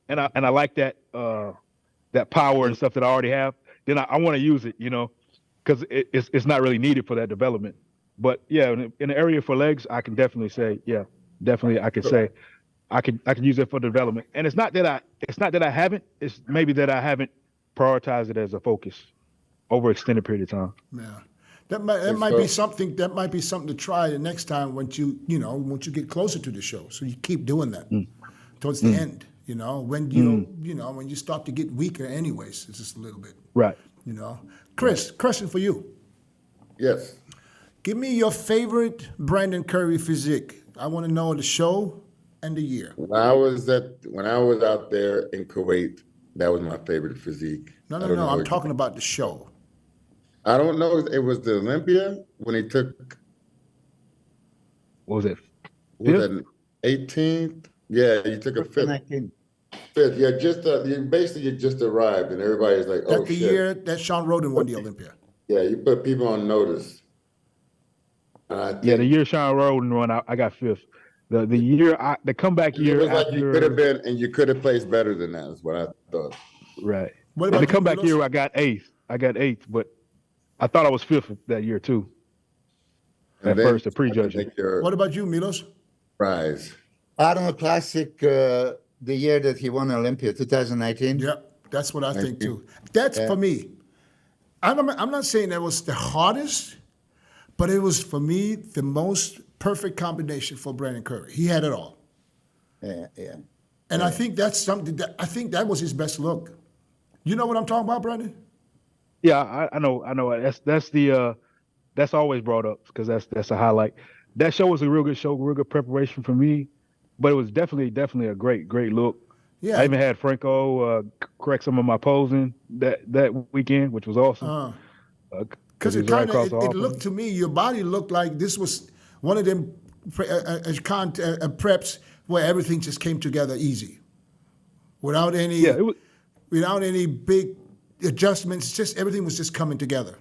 and I like that that power and stuff that I already have, then I want to use it, because it's not really needed for that development. But yeah, in the area for legs, I can definitely say, yeah, definitely I can say I can use it for development. And it's not that I haven't, it's maybe that I haven't prioritized it as a focus over extended period of time. Yeah. That might be something to try the next time once you get closer to the show. So you keep doing that towards the end, when when you start to get weaker anyways, it's just a little bit. Right. Chris, question for you. Yes. Give me your favorite Brandon Curry physique. I want to know the show and the year. When I was out there in Kuwait, that was my favorite physique. No. I'm talking about the show. I don't know. It was the Olympia when he took. What was it? Was that 18th? Yeah, you took a fifth. 5th. Yeah, you just arrived, and everybody's like, "Oh, That's the year that Sean Roden won the Olympia. Yeah, you put people on notice. The year Sean Roden won, I got 5th. The year the comeback year. It was like you could have been, and you could have placed better than that. Is what I thought. Right. What about the comeback Milos? year? I got 8th. But I thought I was 5th that year too. At first, the prejudging. What about you, Milos? Prize. Arnold Classic, the year that he won Olympia, 2019. Yeah, that's what I think too. That's for me. I'm not saying that was the hardest, but it was for me the most perfect combination for Brandon Curry. He had it all. Yeah. And I think that's something that was his best look. You know what I'm talking about, Brandon? Yeah, I know. That's always brought up because that's a highlight. That show was a real good show, real good preparation for me, but it was definitely a great look. Yeah. I even had Franco correct some of my posing that weekend, which was awesome. Because it looked to me, your body looked like this was one of them preps where everything just came together easy, without any big adjustments. Just everything was just coming together.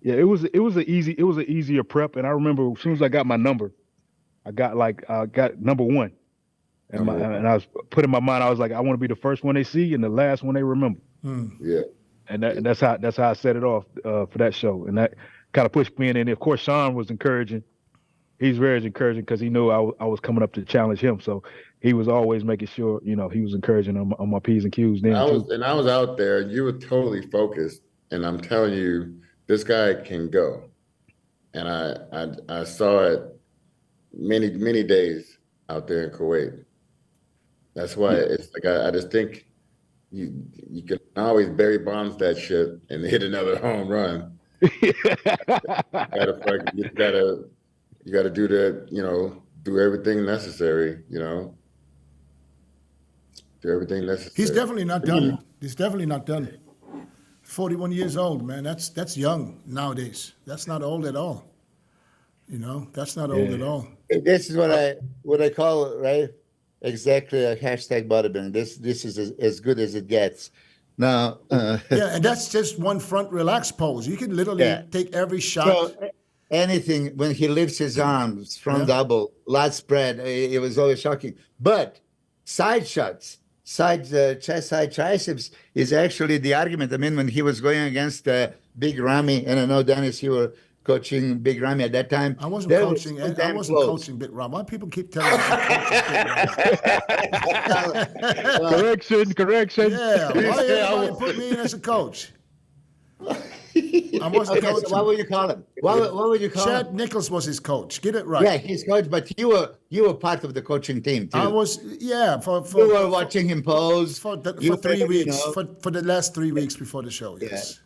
Yeah, it was an easier prep, and I remember as soon as I got my number, I got number 1, and I was put in my mind, I was like, I want to be the first one they see and the last one they remember. Yeah, and that's how I set it off for that show, and that kind of pushed me in. And of course, Sean was encouraging. He's very encouraging because he knew I was coming up to challenge him, so he was always making sure he was encouraging on my P's and Q's. Then I was out there, and you were totally focused, and I'm telling you, this guy can go. And I saw it many days out there in Kuwait. That's why it's like I just think you can always Barry Bonds that shit and hit another home run. You gotta do that, do everything necessary, do everything necessary. He's definitely not done. He's definitely not done. 41 years old, man. That's young nowadays. That's not old at all. That's not old at all. This is what I call, right? Exactly a hashtag bodybuilding. This is as good as it gets. Now, yeah, and that's just one front relax pose. You can literally take every shot. So anything when he lifts his arms, front double, lat spread, it was always shocking. But side shots, chest side triceps is actually the argument. I mean, when he was going against Big Ramy, and I know, Dennis, you were coaching Big Ramy at that time. I wasn't coaching. I wasn't coaching Big Ramy. Why people keep telling me I'm coaching Big Ramy? Correction. Yeah, why everybody put me in as a coach? I wasn't coaching. So what would you call him? What would you call him? Chad Nichols was his coach. Get it right. Yeah, he's coach, but you were part of the coaching team too. I was, yeah. You were watching him pose for 3 weeks. For the last 3 weeks before the show. Yes.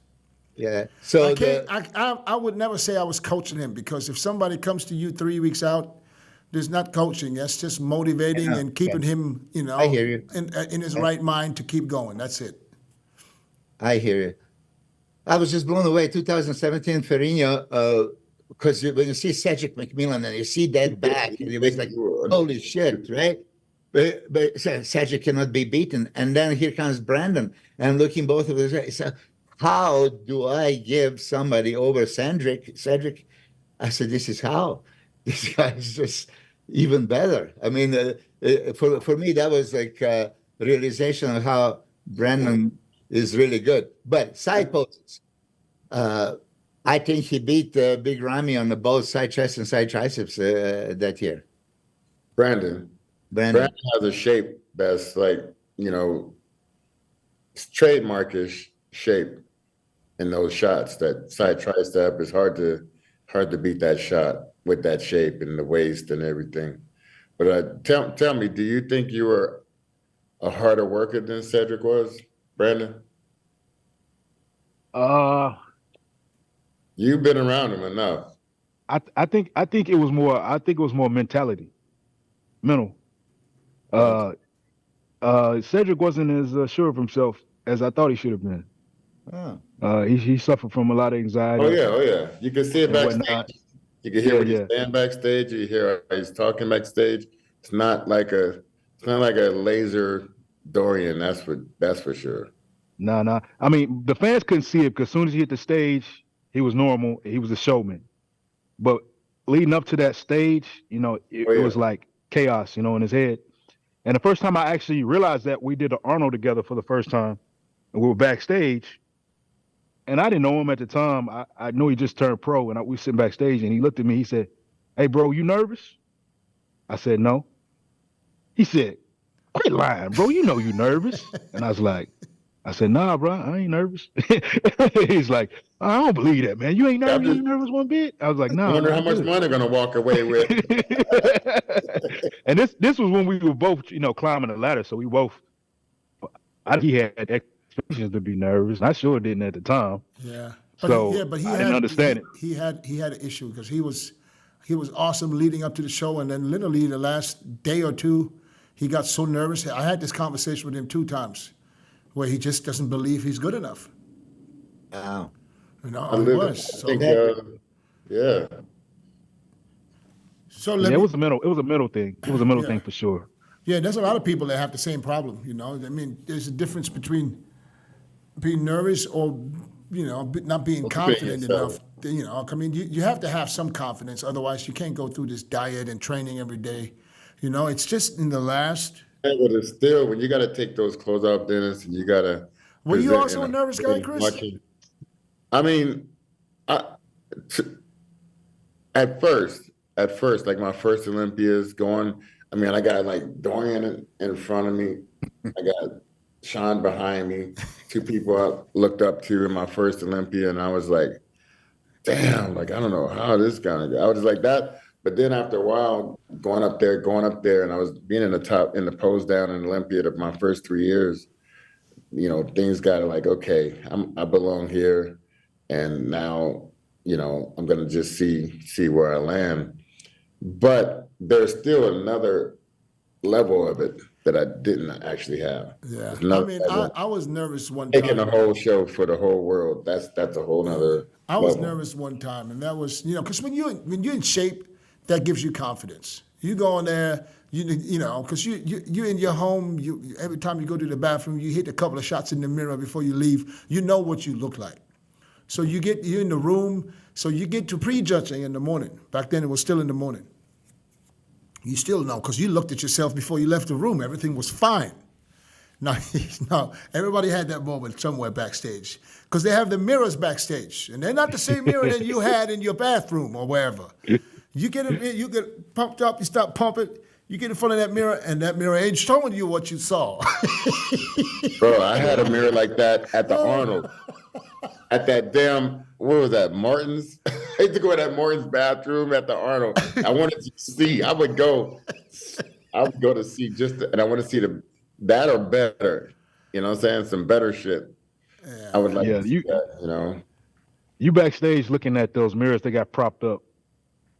Yeah. So I would never say I was coaching him, because if somebody comes to you 3 weeks out, there's not coaching. That's just motivating and keeping him, I hear you. in his right mind to keep going. That's it. I hear you. I was just blown away. 2017 Ferrigno, because when you see Cedric McMillan and you see that back, and it was like, holy shit, right? But Cedric cannot be beaten. And then here comes Brandon, and looking both of us. So how do I give somebody over Cedric? I said, this is how. This guy is just even better. I mean, for me, that was like a realization of how Brandon is really good. But side poses, I think he beat Big Ramy on the both side chest and side triceps that year. Brandon has a shape that's like, trademarkish shape in those shots. That side tricep is hard to beat that shot with that shape and the waist and everything. But tell me, do you think you were a harder worker than Cedric was, Brandon? You've been around him enough. I think it was more mentality, mental. Cedric wasn't as sure of himself as I thought he should have been. He suffered from a lot of anxiety. Oh yeah. You can see it backstage. You can hear when he's standing backstage. You hear how he's talking backstage. It's not like a laser Dorian. That's for sure. No. I mean, the fans couldn't see it because as soon as he hit the stage, he was normal. He was a showman. But leading up to that stage, it was like chaos, in his head. And the first time I actually realized that, we did an Arnold together for the first time, and we were backstage. And I didn't know him at the time. I knew he just turned pro, and we were sitting backstage, and he looked at me. He said, "Hey, bro, you nervous?" I said, "No." He said, "Quit lying, bro. You know you nervous." And I said, "Nah, bro, I ain't nervous." He's like, "I don't believe that, man. You ain't nervous? You ain't nervous one bit?" I was like, "No." I wonder how much money they're gonna walk away with. And this was when we were both, climbing the ladder. So we both, he had expectations to be nervous. I sure didn't at the time. Yeah. But he I didn't understand it. He had an issue because he was awesome leading up to the show, and then literally the last day or two, he got so nervous. I had this conversation with him 2 times, where he just doesn't believe he's good enough. Wow. He was. Yeah. So it was a mental thing. It was a mental thing for sure. Yeah, there's a lot of people that have the same problem. I mean, there's a difference between being nervous or not being confident enough. I mean, you have to have some confidence, otherwise you can't go through this diet and training every day. It's just in the last. But it's still, when you got to take those close-out dinners and you got to. Were you also a nervous guy, Chris? I mean, at first, like my first Olympias going, I got like Dorian in front of me. I got Sean behind me, 2 people I looked up to in my first Olympia. And I was like, damn, like, I don't know how this is going to go. I was just like that. But then after a while, going up there, and I was being in the pose down in Olympia of my first 3 years, things got like, okay, I belong here, and now, I'm gonna just see where I land. But there's still another level of it that I didn't actually have. Yeah. There's I another mean, level. I was nervous one Making a time. whole show for the whole world, that's a whole nother I was level. nervous one time, and that was, because when you're in shape, that gives you confidence. You go in there, because you're in your home. Every time you go to the bathroom, you hit a couple of shots in the mirror before you leave. You know what you look like. So you're in the room, so you get to prejudging in the morning. Back then, it was still in the morning. You still know, because you looked at yourself before you left the room. Everything was fine. No, no, everybody had that moment somewhere backstage, because they have the mirrors backstage, and they're not the same mirror that you had in your bathroom or wherever. You get pumped up, you start pumping, you get in front of that mirror, and that mirror ain't showing you what you saw. Bro, I had a mirror like that at the Arnold. At that damn, what was that, Martin's? I used to go to that Martin's bathroom at the Arnold. I wanted to see. I would go to see and I want to see that or better. You know what I'm saying? Some better shit. Yeah. I would like to see that, You backstage looking at those mirrors they got propped up.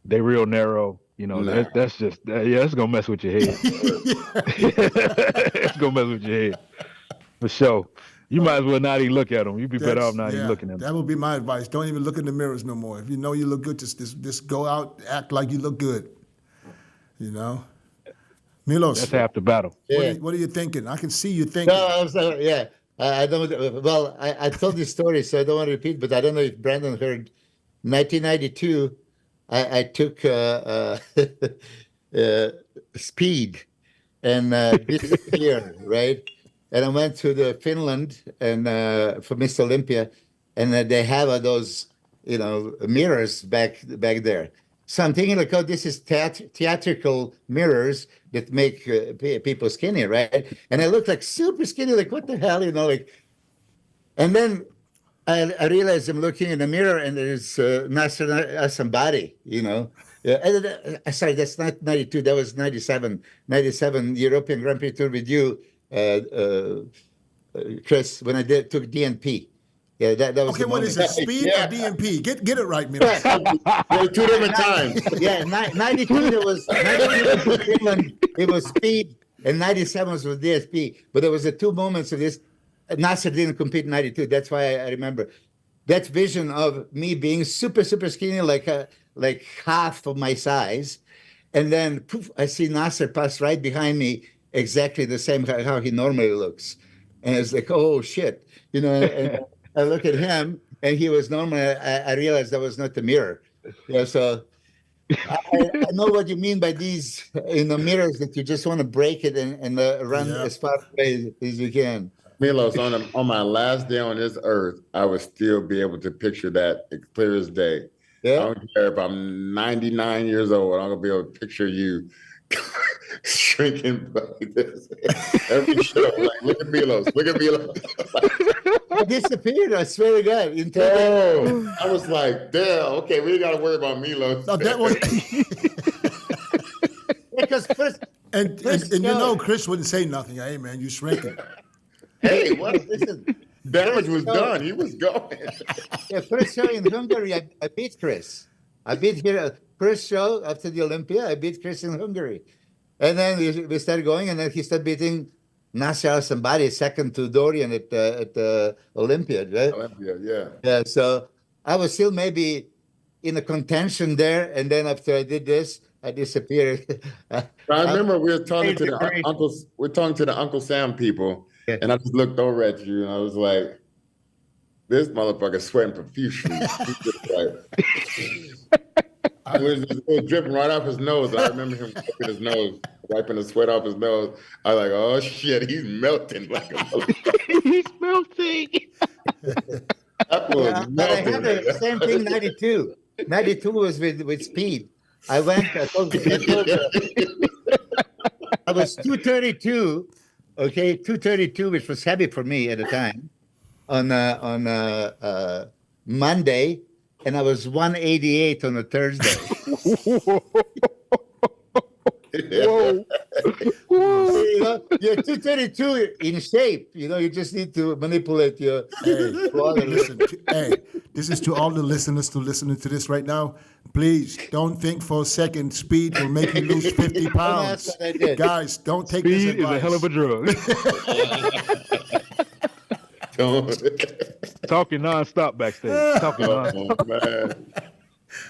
They real narrow. Nah. That's just that's gonna mess with your head. It's gonna mess with your head for sure. You might as well not even look at them. You'd be better off not even looking at them. That would be my advice. Don't even look in the mirrors no more. If you know you look good, just go out, act like you look good. Milos, That's half the battle. Yeah. what are you thinking? I can see you thinking. No, I'm sorry. Yeah, I don't. Well, I told this story, so I don't want to repeat. But I don't know if Brandon heard. 1992, I took speed and this year, right? And I went to the Finland and for Miss Olympia, and they have those, mirrors back there. So I'm thinking like, oh, this is theatrical mirrors that make people skinny, right? And I look like super skinny, like what the hell, and then I realized I'm looking in the mirror and there's Nasser somebody, sorry, that's not 92, that was 97 European Grand Prix Tour with you, Chris, when I took DNP. Yeah, that was Okay, the what is moment. it, speed or DNP? Get it right, Milos. There were two different times. Yeah, 92 it was Finland, it was speed, and 97 was with DSP. But there was the two moments of this. Nasser didn't compete in 92. That's why I remember that vision of me being super, super skinny, like half of my size. And then poof, I see Nasser pass right behind me, exactly the same how he normally looks. And it's like, oh shit, and I look at him and he was normal. I realized that was not the mirror. Yeah, so I know what you mean by these mirrors that you just want to break it and run as far away as you can. Milos, on my last day on this earth, I would still be able to picture that as clear as day. Yeah. I don't care if I'm 99 years old, I'm gonna be able to picture you shrinking like this. Every show, like, look at Milos. I disappeared, I swear to God. I was like, damn, okay, we ain't gotta worry about Milos. No, that was, Because first, and Chris wouldn't say nothing. Hey, man, you shrinking. Hey, what? listen, Damage was done. He was going. the first show in Hungary, I beat Chris. I beat here, first show after the Olympia, I beat Chris in Hungary. And then we started going, and then he started beating Nasser somebody, second to Dorian at Olympia, right? Olympia, yeah. Yeah, so I was still maybe in a contention there, and then after I did this, I disappeared. I remember we were talking to the uncles. We're talking to the Uncle Sam people, and I just looked over at you, and I was like, "This motherfucker's sweating profusely." It was dripping right off his nose. I remember him wiping the sweat off his nose. I was like, "Oh shit, he's melting like a motherfucker." He's melting. That was But I had melting. the same thing 92. 92 was with speed. I went, I was 232, okay, 232, which was heavy for me at the time, on Monday, and I was 188 on a Thursday. Whoa. Whoa. you're 232 in shape. You just need to manipulate your water. Listen, this is to all the listeners to listening to this right now. Please don't think for a second speed will make you lose 50 pounds. That's what I did. Guys, don't take this Speed advice. is a hell of a drug. Talking nonstop backstage. Talking nonstop. Man.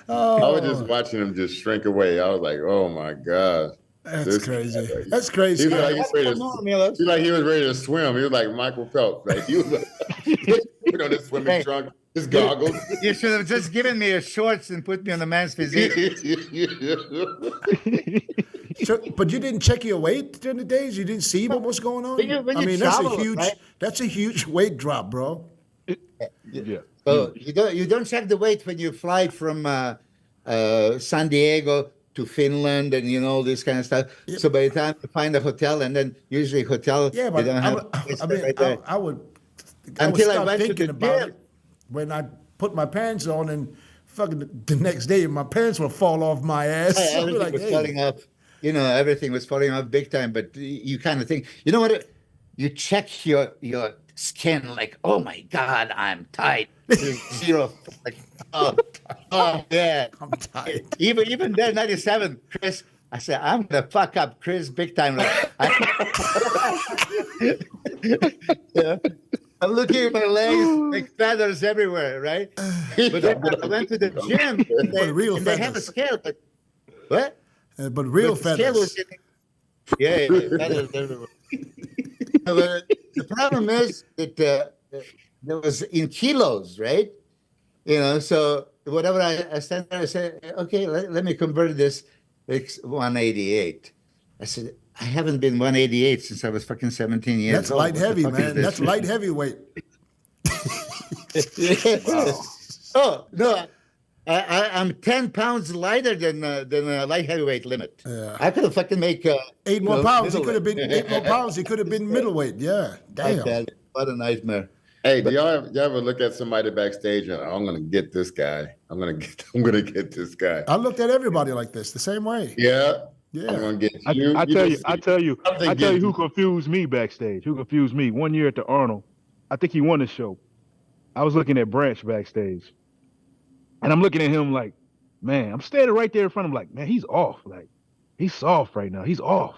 I was just watching him just shrink away. I was like, oh my God. That's crazy. That's crazy. He was like, Milos. he was ready to swim. He was like Michael Phelps. Like he was like, put on his swimming trunk, his goggles. You should have just given me a shorts and put me on the man's physique. So, but you didn't check your weight during the days? You didn't see what was going on? When you that's travel, right? that's a huge weight drop, bro. Yeah. So you don't check the weight when you fly from San Diego to Finland and all this kind of stuff. Yeah. So by the time you find a hotel, and then usually hotel, Yeah, you but don't have I would Until I start went to thinking the about gym. it when I put my pants on and fucking the next day my pants will fall off my ass. I'll be everything like, was hey. falling off. Everything was falling off big time. But you kind of think, you know what? You check your skin like, oh my God, I'm tight. Zero. Like, oh yeah. I'm tired. Even then, 97, Chris, I said, I'm gonna fuck up Chris big time. Like, I'm looking at my legs, like feathers everywhere, right? But then I went to the gym, and they have a scale. But what? But real But the scale feathers. was feathers everywhere. The problem is that there was in kilos, right? So whatever I stand there, I say, okay, let me convert this. It's 188. I said, I haven't been 188 since I was fucking 17 years That's old. light What the heavy, fuck is man. this? That's light heavyweight. Oh no, I'm 10 pounds lighter than a light heavyweight limit. Yeah. I could have fucking make 8 more pounds. He could have middleweight. been 8 more pounds. He could have been middleweight. Yeah. I Damn. tell you, what a nightmare. Hey, do y'all ever look at somebody backstage and I'm gonna get this guy? I'm gonna get this guy. I looked at everybody like this, the same way. Yeah. Yeah. I'm gonna get I you. tell you Something who confused me backstage. Who confused me one year at the Arnold. I think he won the show. I was looking at Branch backstage, and I'm looking at him like, man, I'm standing right there in front of him like, man, he's off. Like, he's soft right now. He's off.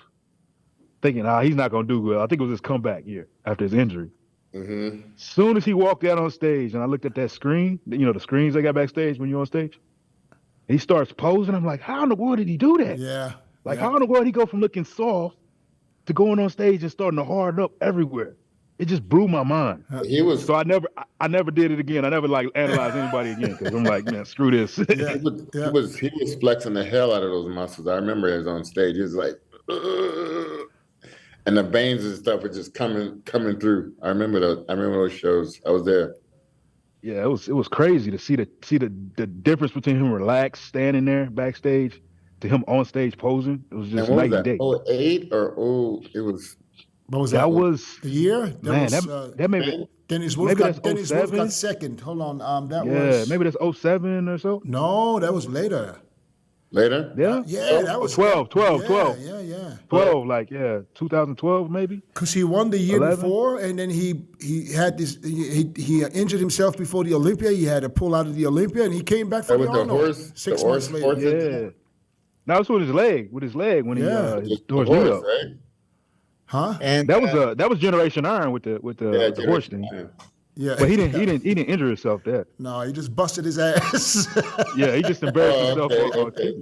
Thinking, he's not gonna do well. I think it was his comeback year after his injury. Mm-hmm. Soon as he walked out on stage, and I looked at that screen, the screens they got backstage when you're on stage. He starts posing. I'm like, how in the world did he do that? Yeah. Like, yeah. how in the world he go from looking soft to going on stage and starting to harden up everywhere? It just blew my mind. He was So I never did it again. I never analyzed anybody again because I'm like, man, screw this. Yeah. he was flexing the hell out of those muscles. I remember he was on stage. He was like, "Ugh." And the veins and stuff were just coming through. I remember those shows. I was there. Yeah, it was crazy to see the difference between him relaxed standing there backstage to him on stage posing. It was just And what night was and that? day. 08 or it was. What was that? That was the year? man. Was, That may be Dennis Wolf maybe got that's Dennis Wolf 07? got second. Hold on. That yeah, was maybe that's 07 or so. No, that was later. Later? Yeah, Yeah, that was 12. Yeah. 12, like 2012 maybe. Because he won the year 11? before, and then he had this. He injured himself before the Olympia. He had to pull out of the Olympia, and he came back for That the was the Arnold horse- 6 the months horse- later. horse- Yeah. That was with his leg when he Yeah. his The doors knee horse, up. right? Huh? And That was Generation Iron with the horse thing. Yeah. But he didn't injure himself there. No, he just busted his ass. Yeah, he just embarrassed Oh, himself. okay.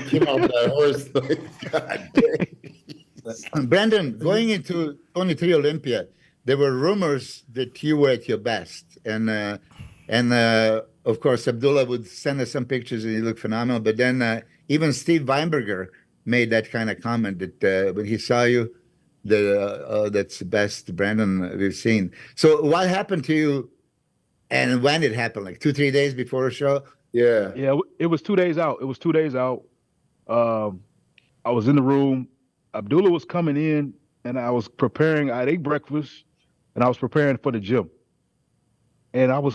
Came out with that horse. Like, God dang. Brandon, going into 23 Olympia, there were rumors that you were at your best, and of course Abdullah would send us some pictures and you look phenomenal. But then even Steve Weinberger made that kind of comment that when he saw you, that's the best Brandon we've seen. So what happened to you, and when it happened? Like 2-3 days before a show? Yeah. Yeah, it was 2 days out. I was in the room. Abdullah was coming in, and I was preparing. I ate breakfast, and I was preparing for the gym. And I was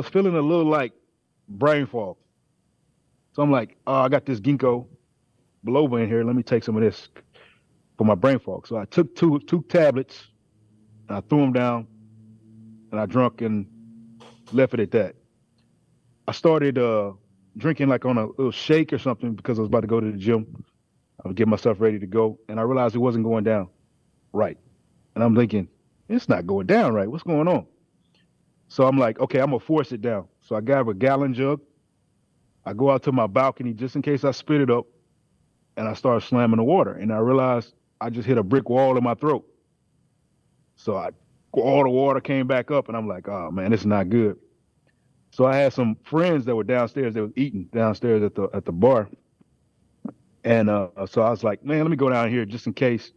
feeling a little like brain fog. So I'm like, I got this ginkgo biloba in here. Let me take some of this. for my brain fog. So I took two tablets and I threw them down and I drunk and left it at that. I started drinking like on a little shake or something because I was about to go to the gym. I was getting myself ready to go, and I realized it wasn't going down right. And I'm thinking, it's not going down right. What's going on? So I'm like, okay, I'm gonna force it down. So I grab a gallon jug. I go out to my balcony just in case I spit it up, and I start slamming the water. And I realized I just hit a brick wall in my throat. So all the water came back up, and I'm like, oh man, this is not good. So I had some friends that were downstairs. They were eating downstairs at the bar, and so I was like, man, let me go down here just in case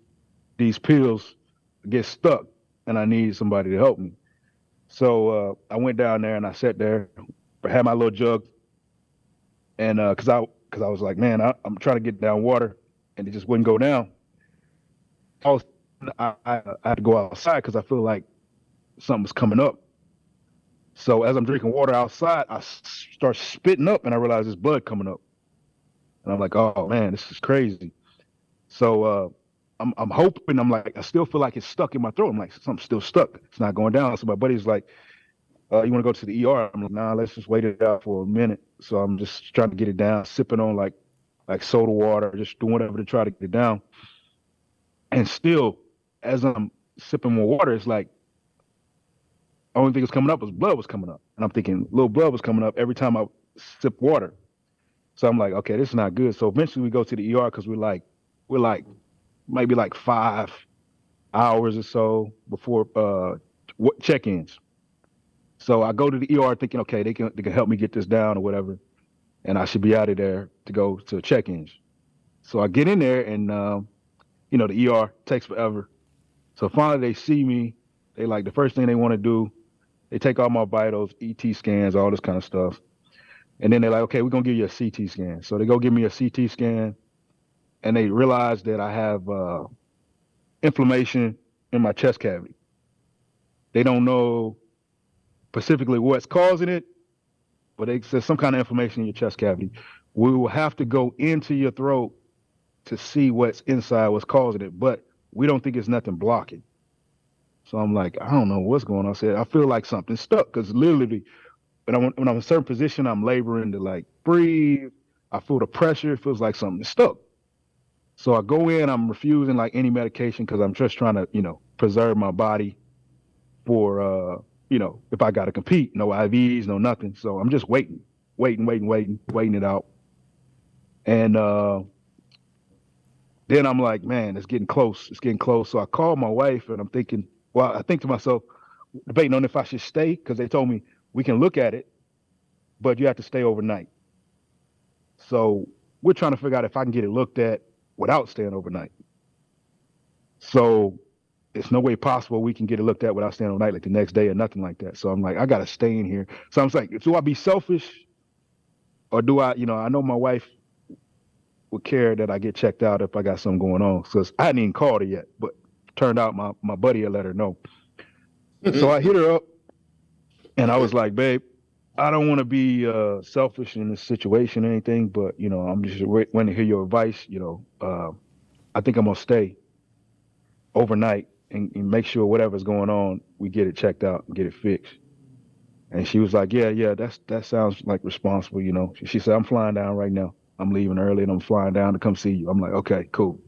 these pills get stuck, and I need somebody to help me. So I went down there and I sat there, had my little jug, and because I was like, man, I'm trying to get down water, and it just wouldn't go down. I had to go outside because I feel like something was coming up. So as I'm drinking water outside, I start spitting up, and I realize there's blood coming up, and I'm like, oh man, this is crazy. So I'm hoping, I'm like, I still feel like it's stuck in my throat. I'm like, something's still stuck. It's not going down. So my buddy's like, you want to go to the ER? I'm like, nah, let's just wait it out for a minute. So I'm just trying to get it down, sipping on like soda water, just doing whatever to try to get it down. And still, as I'm sipping more water, it's like, only thing was coming up was blood was coming up. And I'm thinking little blood was coming up every time I sip water. So I'm like, okay, this is not good. So eventually we go to the ER because we're like maybe like 5 hours or so before check-ins. So I go to the ER thinking, okay, they can help me get this down or whatever, and I should be out of there to go to check-ins. So I get in there, and the ER takes forever. So finally they see me. They like the first thing they want to do, they take all my vitals, ET scans, all this kind of stuff, and then they're like, okay, we're gonna give you a CT scan. So they go give me a CT scan, and they realize that I have inflammation in my chest cavity. They don't know specifically what's causing it, but they said some kind of inflammation in your chest cavity. We will have to go into your throat to see what's inside, what's causing it, but we don't think it's nothing blocking. So I'm like, I don't know what's going on. I said, I feel like something's stuck, because literally when I'm in a certain position, I'm laboring to like breathe. I feel the pressure. It feels like something's stuck. So I go in, I'm refusing like any medication because I'm just trying to, preserve my body for, if I got to compete, no IVs, no nothing. So I'm just waiting it out. And then I'm like, man, it's getting close. So I call my wife, and I'm thinking, I think to myself, debating on if I should stay, because they told me we can look at it, but you have to stay overnight. So we're trying to figure out if I can get it looked at without staying overnight. So it's no way possible we can get it looked at without staying overnight, like the next day or nothing like that. So I'm like, I got to stay in here. So I'm like, do I be selfish, or do I, I know my wife would care that I get checked out if I got something going on. So I hadn't even called her yet, but turned out my buddy had let her know. So I hit her up, and I was like, babe, I don't want to be selfish in this situation or anything, but, I'm just waiting to hear your advice. I think I'm going to stay overnight and make sure whatever's going on, we get it checked out and get it fixed. And she was like, yeah, that sounds like responsible, She said, I'm flying down right now. I'm leaving early, and I'm flying down to come see you. I'm like, okay, cool.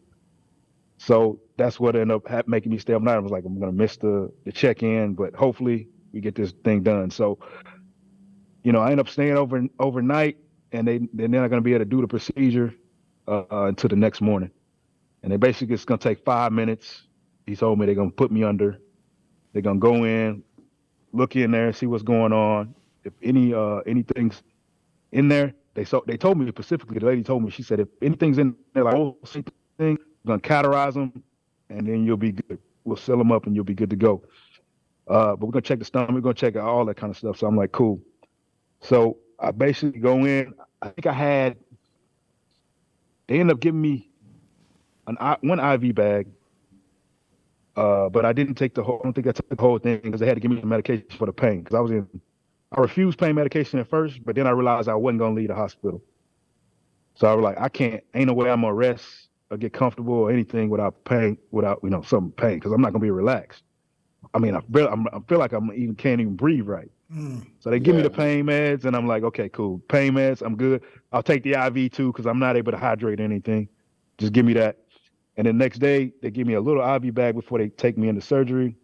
So that's what ended up making me stay up night. I was like, I'm going to miss the check-in, but hopefully we get this thing done. So, I end up staying overnight, and they're not going to be able to do the procedure until the next morning. And they basically, it's going to take 5 minutes. He told me they're going to put me under. They're going to go in, look in there, see what's going on. If anything's in there, they told me specifically, the lady told me, she said, if anything's in there, like, thing, we're going to cauterize them, and then you'll be good. We'll seal them up, and you'll be good to go. But we're going to check the stomach. We're going to check all that kind of stuff. So I'm like, cool. So I basically go in. I think they ended up giving me one IV bag, but I didn't take I don't think I took the whole thing, because they had to give me the medication for the pain, because I refused pain medication at first, but then I realized I wasn't going to leave the hospital. So I was like, ain't no way I'm going to rest get comfortable or anything without pain, some pain, because I'm not gonna be relaxed. I mean, I feel like can't even breathe right. So they give me the pain meds, and I'm like, okay, cool. Pain meds, I'm good. I'll take the IV too, because I'm not able to hydrate anything. Just give me that. And the next day, they give me a little IV bag before they take me into surgery.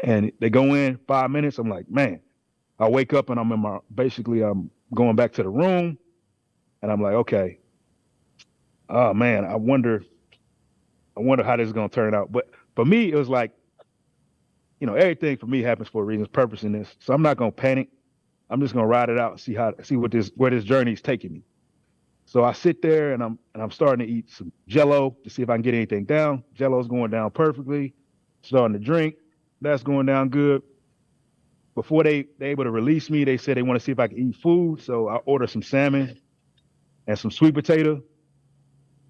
And they go in 5 minutes. I'm like, man, I wake up and I'm going back to the room, and I'm like, okay, oh man, I wonder how this is gonna turn out. But for me, it was like, everything for me happens for a reason, purpose in this. So I'm not gonna panic. I'm just gonna ride it out and see where this journey is taking me. So I sit there and I'm starting to eat some Jello to see if I can get anything down. Jello's going down perfectly. Starting to drink, that's going down good. Before they able to release me, they said they want to see if I can eat food. So I ordered some salmon and some sweet potato,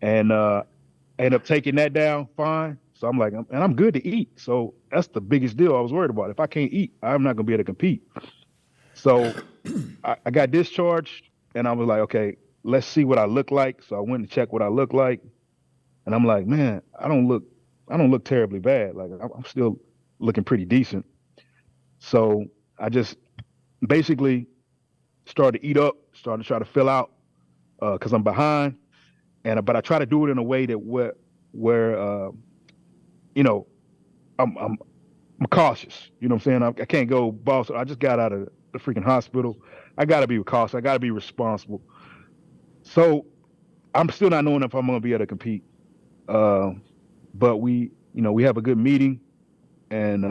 and I end up taking that down fine. So I'm like, I'm good to eat. So that's the biggest deal I was worried about. If I can't eat, I'm not gonna be able to compete. So I got discharged, and I was like, okay, let's see what I look like. So I went to check what I look like, and I'm like, man, I don't look terribly bad. Like I'm still looking pretty decent. So I just basically started to eat up, started to try to fill out, because I'm behind, but I try to do it in a way that where I'm cautious. You know what I'm saying? I can't go boss. I just got out of the freaking hospital. I got to be cautious. I got to be responsible. So I'm still not knowing if I'm going to be able to compete. But we have a good meeting, and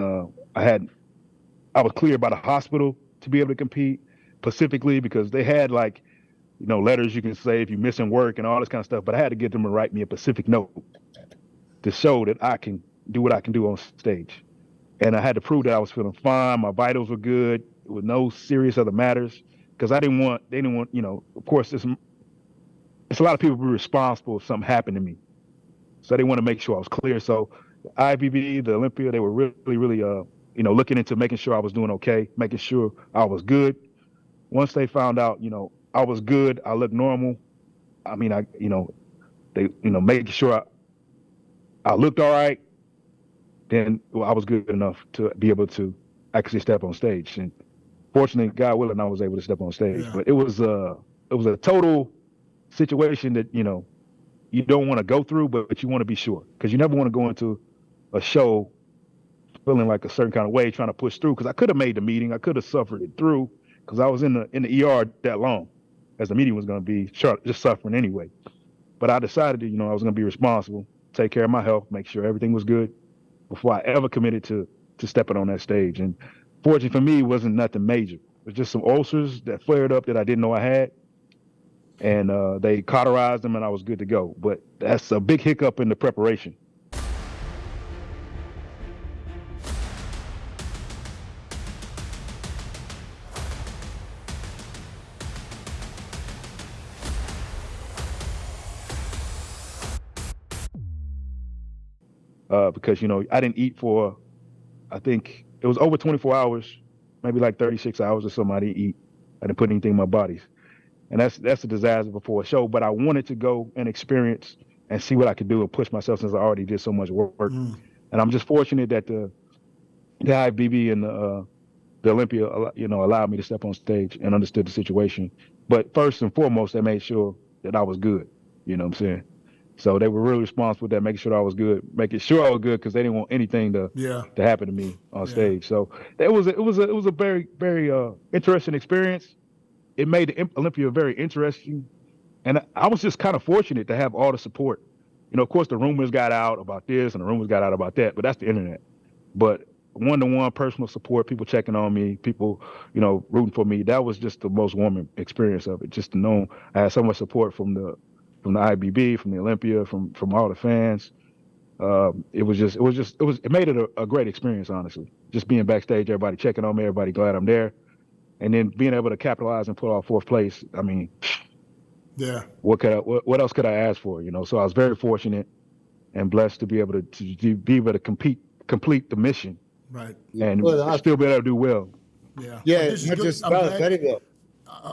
I was cleared by the hospital to be able to compete, specifically because they had letters you can say if you're missing work and all this kind of stuff. But I had to get them to write me a specific note to show that I can do what I can do on stage. And I had to prove that I was feeling fine. My vitals were good with no serious other matters, because they didn't want, of course, it's a lot of people be responsible if something happened to me. So they want to make sure I was clear. So the IBB, the Olympia, they were really, really, looking into making sure I was doing okay, making sure I was good. Once they found out, I was good, I looked normal. I mean, they, making sure I looked all right, then I was good enough to be able to actually step on stage. And fortunately, God willing, I was able to step on stage. Yeah. But it was a total situation that, you don't want to go through, but you want to be sure, because you never want to go into a show feeling like a certain kind of way, trying to push through. Because I could have made the meeting, I could have suffered it through, because I was in the ER that long, as the meeting was going to be just suffering anyway. But I decided that, I was going to be responsible, take care of my health, make sure everything was good before I ever committed to stepping on that stage. And fortunately for me, it wasn't nothing major. It was just some ulcers that flared up that I didn't know I had. And they cauterized them, and I was good to go. But that's a big hiccup in the preparation. Because, I didn't eat for, I think it was over 24 hours, maybe like 36 hours or something. I didn't eat. I didn't put anything in my body. And that's a disaster before a show. But I wanted to go and experience and see what I could do and push myself, since I already did so much work. And I'm just fortunate that the IBB and the Olympia, allowed me to step on stage and understood the situation. But first and foremost, they made sure that I was good. You know what I'm saying? So they were really responsible with that, making sure I was good, making sure I was good, because they didn't want anything to happen to me on stage. So it was a very, very interesting experience. It made the Olympia very interesting, and I was just kind of fortunate to have all the support. Of course, the rumors got out about this and the rumors got out about that, but that's the internet. But one-to-one personal support, people checking on me, people, rooting for me. That was just the most warming experience of it. Just to know I had so much support from the IBB, from the Olympia, from all the fans. It made it a great experience, honestly. Just being backstage, everybody checking on me, everybody glad I'm there, and then being able to capitalize and pull off fourth place. I mean, what else could I ask for? So I was very fortunate and blessed to be able to complete the mission, right, and still be able to do well. Yeah, not just very well.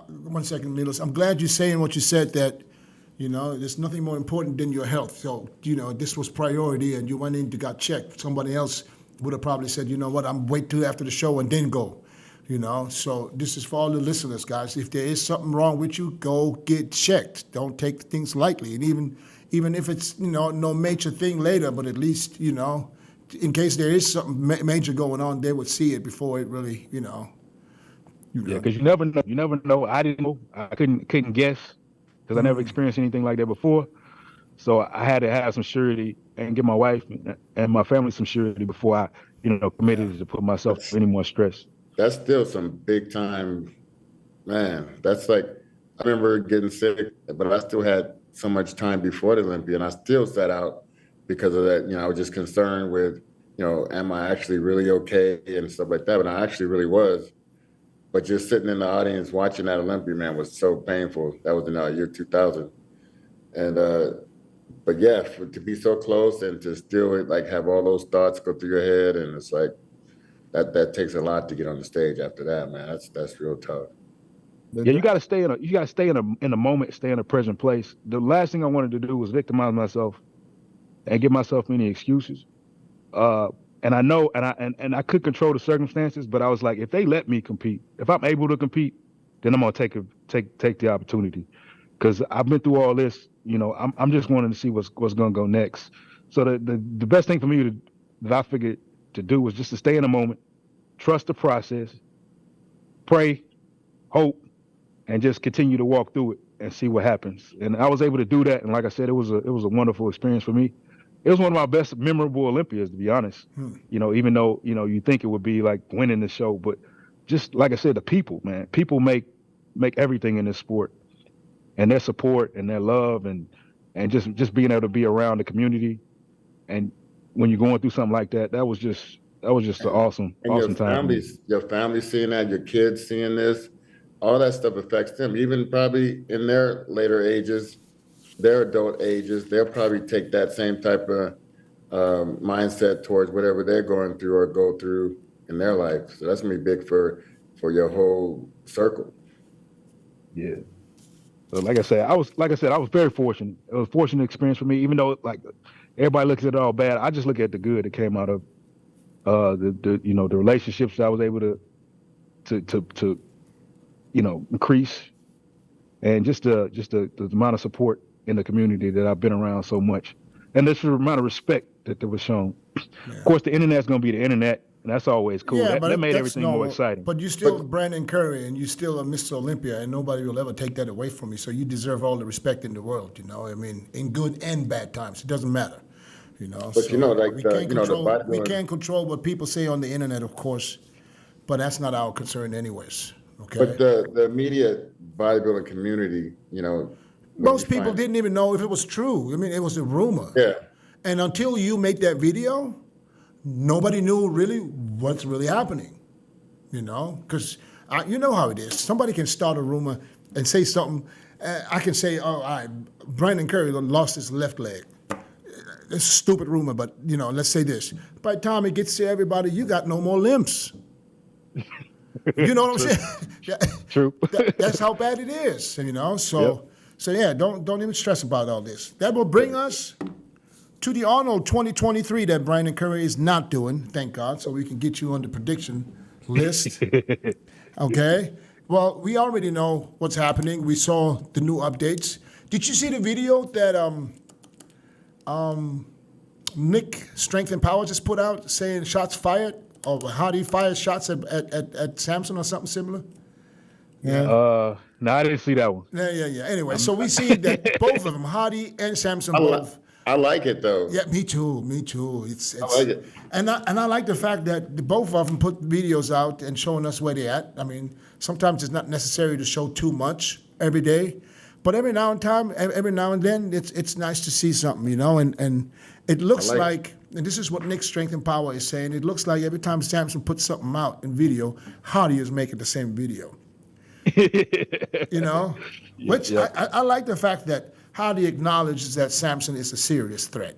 1 second, Milos. I'm glad you're saying what you said, that You know, there's nothing more important than your health. So, you know, this was priority and you went in to got checked. Somebody else would have probably said, you know what, I'm wait till after the show and then go. You know, so this is for all the listeners, guys. If there is something wrong with you, go get checked. Don't take things lightly. And even if it's, you know, no major thing later, but at least, you know, in case there is something major going on, they would see it before it really, you know. Yeah, because you never know. You never know. I didn't know. I couldn't guess because I never experienced anything like that before. So I had to have some surety and give my wife and my family some surety before I, you know, committed to put myself through any more stress. That's still some big time, man. That's like, I remember getting sick, but I still had so much time before the Olympia, and I still sat out because of that. You know, I was just concerned with, you know, am I actually really okay and stuff like that. But I actually really was. But just sitting in the audience watching that Olympia, man, was so painful. That was in the year 2000. And, but yeah, to be so close and to still like have all those thoughts go through your head, and it's like, that takes a lot to get on the stage after that, man. That's real tough. Yeah, you gotta stay in a moment, stay in a present place. The last thing I wanted to do was victimize myself and give myself any excuses. And I know, and I could control the circumstances, but I was like, if they let me compete, if I'm able to compete, then I'm gonna take the opportunity, because I've been through all this. You know, I'm just wanting to see what's gonna go next. So the best thing for me that I figured to do was just to stay in the moment, trust the process, pray, hope, and just continue to walk through it and see what happens. And I was able to do that. And like I said, it was a wonderful experience for me. It was one of my best memorable Olympias, to be honest. You know, even though, you know, you think it would be like winning the show, but just like I said, the people, man, people make everything in this sport, and their support and their love and just being able to be around the community. And when you're going through something like that, that was just an awesome time. Your family seeing that, your kids seeing this, all that stuff affects them. Even probably in their later ages, their adult ages, they'll probably take that same type of mindset towards whatever they're going through or go through in their life. So that's gonna be big for your whole circle. Yeah. So like I said, I was very fortunate. It was a fortunate experience for me, even though like everybody looks at it all bad. I just look at the good that came out of the you know, the relationships that I was able to you know, increase, and just the amount of support in the community that I've been around so much, and this amount of respect that was shown. Yeah. Of course, the internet's gonna be the internet, and that's always cool. Yeah, that made everything more exciting. But you still Brandon Curry, and you still are Mr. Olympia, and nobody will ever take that away from you. So you deserve all the respect in the world. You know, I mean, in good and bad times, it doesn't matter. You know, but so you know, like we can't control what people say on the internet, of course, but that's not our concern, anyways. Okay. But the immediate bodybuilding community, you know, most people didn't even know if it was true. I mean, it was a rumor. Yeah. And until you make that video, nobody knew really what's really happening. You know, because you know how it is. Somebody can start a rumor and say something. I can say, "Oh, all right, Brandon Curry lost his left leg." It's a stupid rumor, but you know, let's say this. By the time it gets to everybody, you got no more limbs. You know what I'm saying? True. That's how bad it is, you know? So yeah, don't even stress about all this. That will bring us to the Arnold 2023 that Brandon Curry is not doing, thank God, so we can get you on the prediction list. Okay? Well, we already know what's happening. We saw the new updates. Did you see the video that Nick Strength and Power just put out saying shots fired? Or HADI fires shots at Samson or something similar? Yeah. No, I didn't see that one. Yeah. Anyway, so we see that both of them, HADI and Samson, both. I like it though. Yeah, me too. It's I like it. And I like the fact that both of them put videos out and showing us where they're at. I mean, sometimes it's not necessary to show too much every day, but every now and then, it's nice to see something, you know. And it looks like, and this is what Nick's Strength and Power is saying, it looks like every time Samson puts something out in video, HADI is making the same video. You know? Which I like the fact that HADI acknowledges that Samson is a serious threat.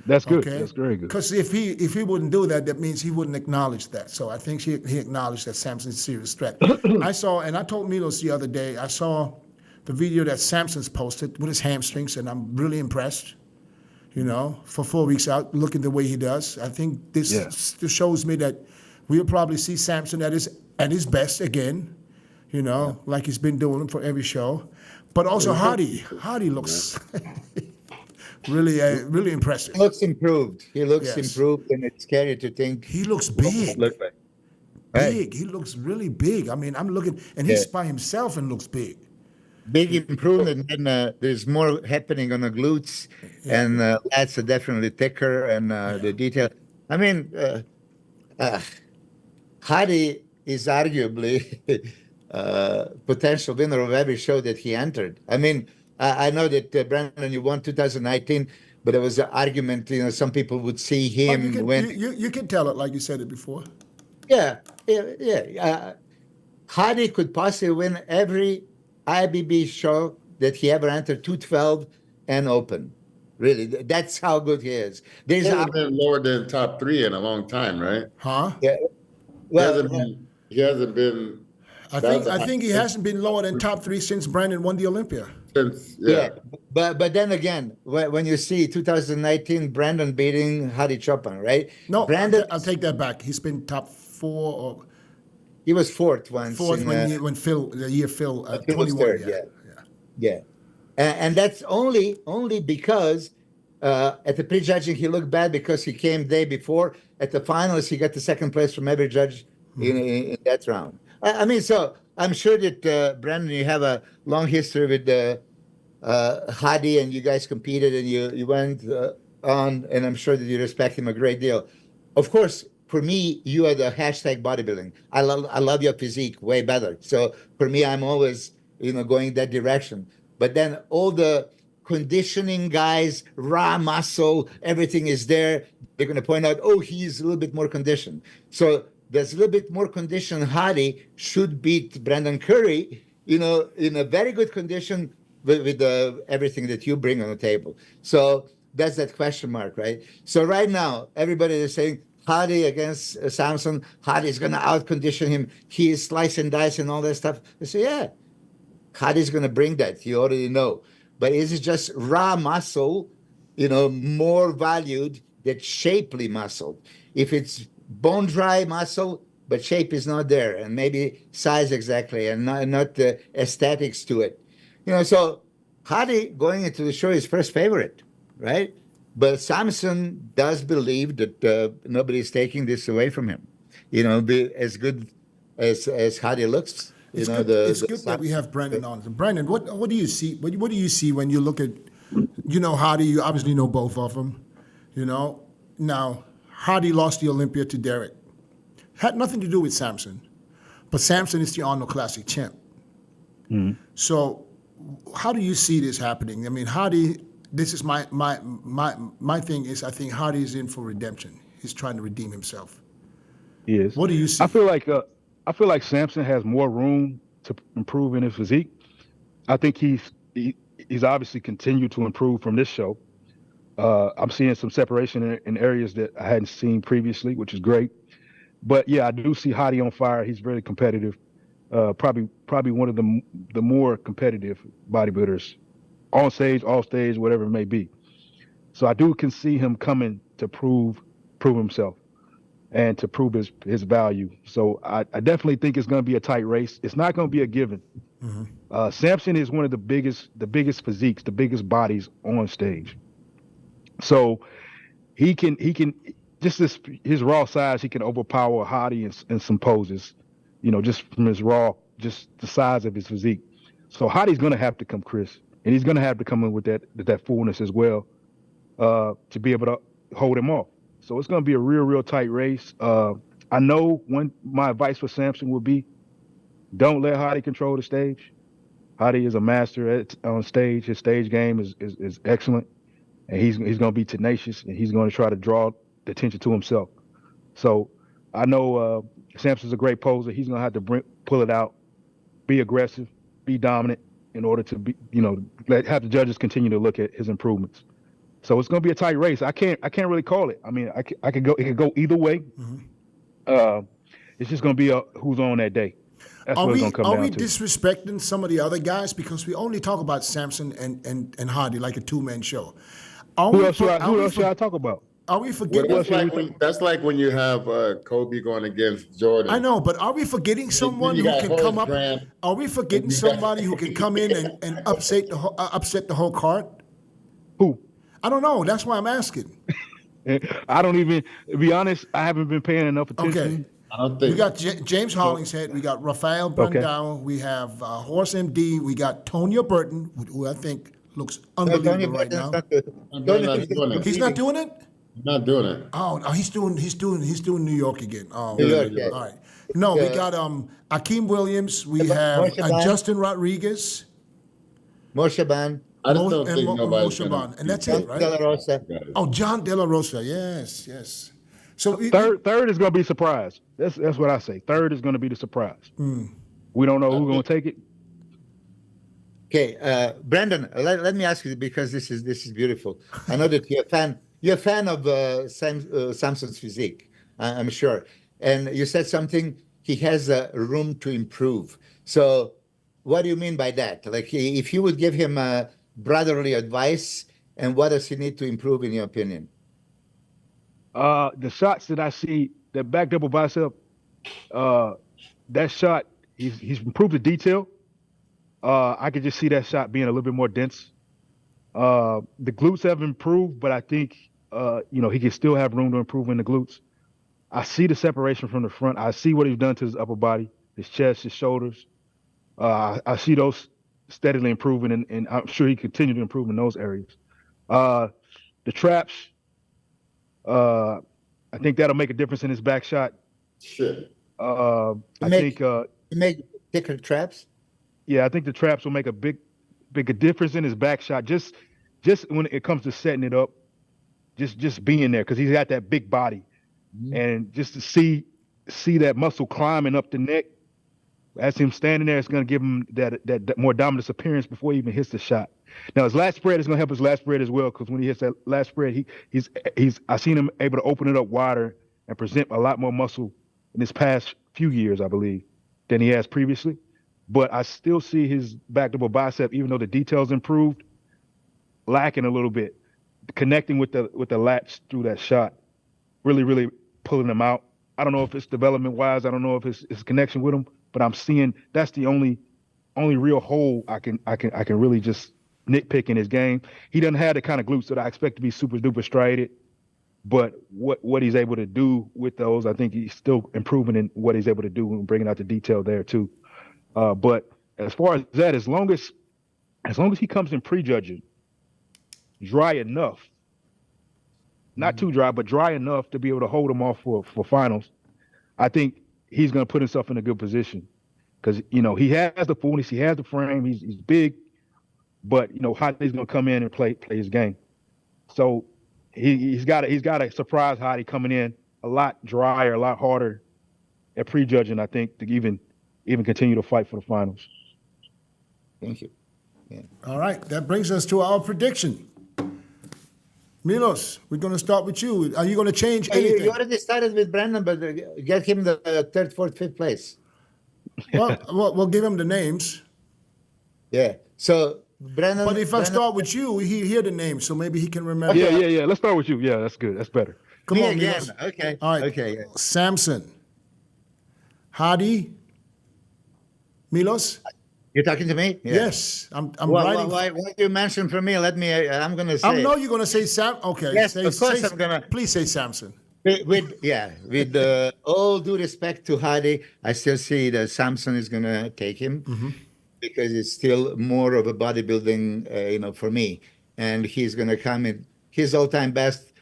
That's good. Okay? That's very good. Because if he wouldn't do that, that means he wouldn't acknowledge that. So I think he acknowledged that Samson's a serious threat. I told Milos the other day, I saw the video that Samson's posted with his hamstrings, and I'm really impressed. You know, for 4 weeks out, looking the way he does. I think this shows me that we'll probably see Samson at his best again. You know, like he's been doing for every show. But also Hadi looks really impressive. He looks improved. He looks improved, and it's scary to think. He looks big. Look like. Big. He looks really big. I mean, I'm looking, and he's by himself and looks big. Big improvement, and there's more happening on the glutes, and lats are definitely thicker, and the detail. I mean, Hadi is arguably potential winner of every show that he entered. I mean, I know that Brandon, you won 2019, but there was an argument. You know, some people would see him you can tell it like you said it before. Yeah. Hadi could possibly win every IBB show that he ever entered, 212 and open. Really, that's how good he is. He hasn't been lower than top 3 in a long time, right? Huh? Yeah. Well, he hasn't been. I think he hasn't been lower than top 3 since Brandon won the Olympia. But then again, when you see 2019 Brandon beating Hadi Chopin, right? No, Brandon, I'll take that back. He's been top 4 or he was fourth once. when Phil 21. Third, yeah. And that's only because at the prejudging he looked bad because he came day before. At the finals, he got the second place from every judge in that round. I mean, so I'm sure that Brandon, you have a long history with Hadi, and you guys competed, and you went on, and I'm sure that you respect him a great deal. Of course, for me, you are the hashtag bodybuilding. I love your physique way better. So for me, I'm always going that direction. But then all the conditioning guys, raw muscle, everything is there. They're going to point out, oh, he's a little bit more conditioned. So there's a little bit more condition. Hadi should beat Brandon Curry, in a very good condition with everything that you bring on the table. So that's that question mark, right? So right now, everybody is saying Hadi against Samson. Hadi is going to out-condition him. He is slice and dice and all that stuff. They say, yeah, Hadi's going to bring that. You already know. But is it just raw muscle, more valued than shapely muscle? If it's bone dry muscle, but shape is not there, and maybe size exactly, and not the aesthetics to it. So Hadi going into the show is first favorite, right? But Samson does believe that nobody's taking this away from him. Be as good as Hadi looks. It's good that we have Brandon on. So Brandon, what do you see? What do you see when you look at, Hadi? You obviously know both of them. Now Hadi lost the Olympia to Derek. Had nothing to do with Samson, but Samson is the Arnold Classic champ. Mm-hmm. So, how do you see this happening? I mean, Hadi. This is my thing is I think Hadi is in for redemption. He's trying to redeem himself. He is. What do you see? I feel like Samson has more room to improve in his physique. I think he's obviously continued to improve from this show. I'm seeing some separation in areas that I hadn't seen previously, which is great. But yeah, I do see Hadi on fire. He's very competitive. Probably one of the more competitive bodybuilders. On stage, off stage, whatever it may be. So I can see him coming to prove himself and to prove his value. So I definitely think it's going to be a tight race. It's not going to be a given. Mm-hmm. Samson is one of the biggest physiques, the biggest bodies on stage. So he can just his raw size, he can overpower Hadi in some poses, just from his raw, just the size of his physique. So Hadi's going to have to come crisp. And he's going to have to come in with that fullness as well to be able to hold him off. So it's going to be a real tight race. I know my advice for Samson would be, don't let Hadi control the stage. Hadi is a master on stage. His stage game is excellent, and he's going to be tenacious, and he's going to try to draw the attention to himself. So I know Samson's a great poser. He's going to have to pull it out, be aggressive, be dominant, in order to be, have the judges continue to look at his improvements. So it's going to be a tight race. I can't really call it. I mean, it could go either way. Mm-hmm. It's just going to be who's on that day. That's Are what it's we gonna come are down we to. disrespecting some of the other guys because we only talk about Samson and Hardy like a two-man show? Are Who we else should I, are who we else should I talk about? are we Well, forgetting? else should we that's like when you have Kobe going against Jordan. I know, but are we forgetting someone you who got can Horace come up? Grant, Are we forgetting and you got- somebody who can come in and upset the whole card? Who? I don't know. That's why I'm asking. I don't even, to be honest, I haven't been paying enough attention. Okay. I don't We think. got James Hollingshead. We got Rafael Brandao. We have Horace MD. We got Tonya Burton, who I think looks unbelievable right now. He's not doing it. Not doing it. Oh, no, he's doing New York again. Oh, New okay. York, yeah. All right. No, we got Akeem Williams. We have Moshe Ban. Justin Rodriguez. Moshe Ban, I just don't and think nobody's Moshe gonna. Ban. And that's John it, right? De La Rosa. Oh, John De La Rosa. Yes, yes. So Third is gonna be surprise. That's what I say. Third is gonna be the surprise. We don't know who's gonna take it. Okay, Brandon, let me ask you because this is beautiful. I know that you're a fan. You're a fan of Samson's physique, I'm sure. And you said something. He has a room to improve. So, what do you mean by that? Like, if you would give him brotherly advice, and what does he need to improve, in your opinion? The shots that I see, that back double bicep, that shot, he's improved the detail. I could just see that shot being a little bit more dense. The glutes have improved, but I think he can still have room to improve in the glutes. I see the separation from the front. I see what he's done to his upper body, his chest, his shoulders. I see those steadily improving, and I'm sure he continue to improve in those areas. The traps, I think that'll make a difference in his back shot. Shit. You make thicker traps? Yeah, I think the traps will make a big difference in his back shot. Just when it comes to setting it up, just being there, because he's got that big body, and just to see that muscle climbing up the neck as him standing there, it's going to give him that more dominant appearance before he even hits the shot. Now his lat spread is going to help his lat spread as well, because when he hits that lat spread, he's I've seen him able to open it up wider and present a lot more muscle in his past few years, I believe, than he has previously. But I still see his back double bicep, even though the details improved, lacking a little bit. Connecting with the lats through that shot, really pulling him out. I don't know if it's development wise. I don't know if it's connection with him, but I'm seeing that's the only real hole I can really just nitpick in his game. He doesn't have the kind of glutes that I expect to be super duper striated, but what he's able to do with those, I think he's still improving in what he's able to do and bringing out the detail there too. But as far as that, as long as he comes in prejudging dry enough, not too dry, but dry enough to be able to hold him off for finals, I think he's going to put himself in a good position, because he has the fullness, he has the frame, he's big, but Hadi's going to come in and play his game. So he's got a surprise Hadi coming in a lot drier, a lot harder at prejudging, I think, to even continue to fight for the finals. Thank you. Yeah. all right, that brings us to our prediction. Milos, we're going to start with you. Are you going to change anything? You already started with Brandon, but get him the third, fourth, fifth place. Well, we'll give him the names. Yeah. So Brandon. But if I start with you, he hear the names, so maybe he can remember. Yeah. Let's start with you. Yeah, that's good. That's better. Come Me on, again. Milos. Okay. All right. Okay. Yeah. Samson, Hadi, Milos. You're talking to me? Yeah. Yes, I'm Why writing. what you mentioned for me? Let me. I'm gonna say. I know you're going to say Sam. Okay. Yes, of course I'm gonna. Please say Samson. With all due respect to Hadi, I still see that Samson is gonna take him because it's still more of a bodybuilding, for me, and he's gonna come in his all-time best.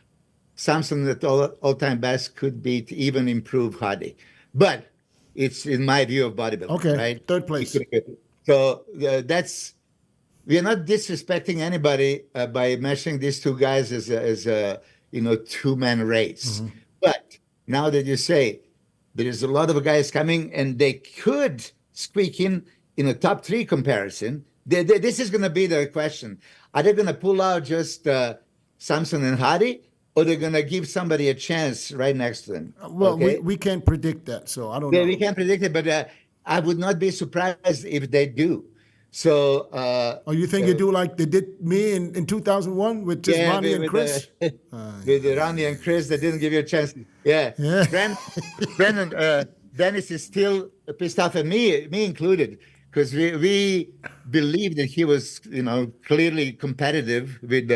Samson at all-time best could beat, even improve Hadi, but it's in my view of bodybuilding. Okay, right? third place. So we're not disrespecting anybody by measuring these two guys as a two-man race. But now that you say there is a lot of guys coming and they could squeak in a top three comparison, this is going to be the question. Are they going to pull out just Samson and Hadi, or they're going to give somebody a chance right next to them? Well, okay? we can't predict that, so I don't know. We can't predict it, but I would not be surprised if they do. So, Oh, you think you do like they did me in 2001 with just Ronnie and Chris? With Ronnie and Chris, they didn't give you a chance. Yeah. Yeah. Brandon, Dennis is still pissed off at me included, because we believe that he was, clearly competitive with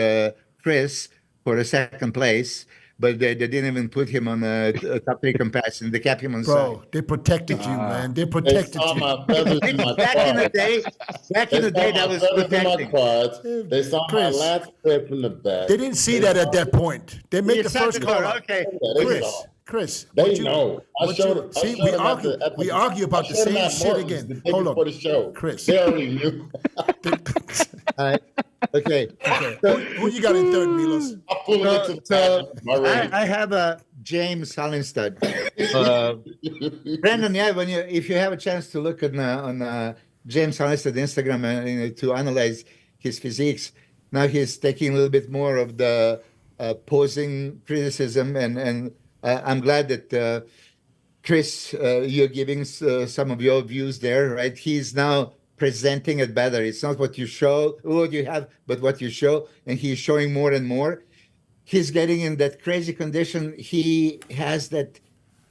Chris for a second place, but they didn't even put him on a top 3 comparison. They kept him on Bro, side. they protected you, man. They They protected saw you. my feathers in my Back in the quads. day, that was feathers in my protecting. quads. They saw my Chris. lance spread from the back. They didn't see that at that point. They made You the said first the call. door, out. okay. They Chris, saw. Chris, They what you- know. what you- see, we argue about the same shit again. Hold before the on, show. Chris. They already knew. All right. Okay. Who you got in third, Milos? I'm pulling it to the So bathroom already. I have a James Hollinstud. Brandon, yeah, if you have a chance to look on James Hollinstud Instagram and to analyze his physiques, now he's taking a little bit more of the posing criticism, and I'm glad that Chris, you're giving some of your views there, right? He's now presenting it better. It's not what you have, but what you show, and he's showing more and more. He's getting in that crazy condition. He has that,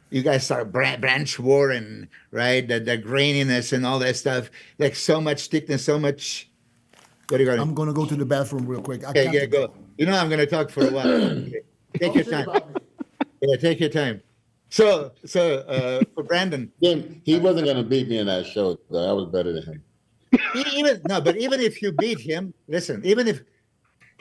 you guys saw Branch Warren, right? The graininess and all that stuff, like so much thickness, so much. What are you going I'm gonna go to the bathroom real quick. I Okay, got yeah, to go. I'm going to talk for a while. Okay. Take your time. Yeah, take your time. So for Brandon, He wasn't going to beat me in that show, though. I was better than him. even if you beat him, listen, even if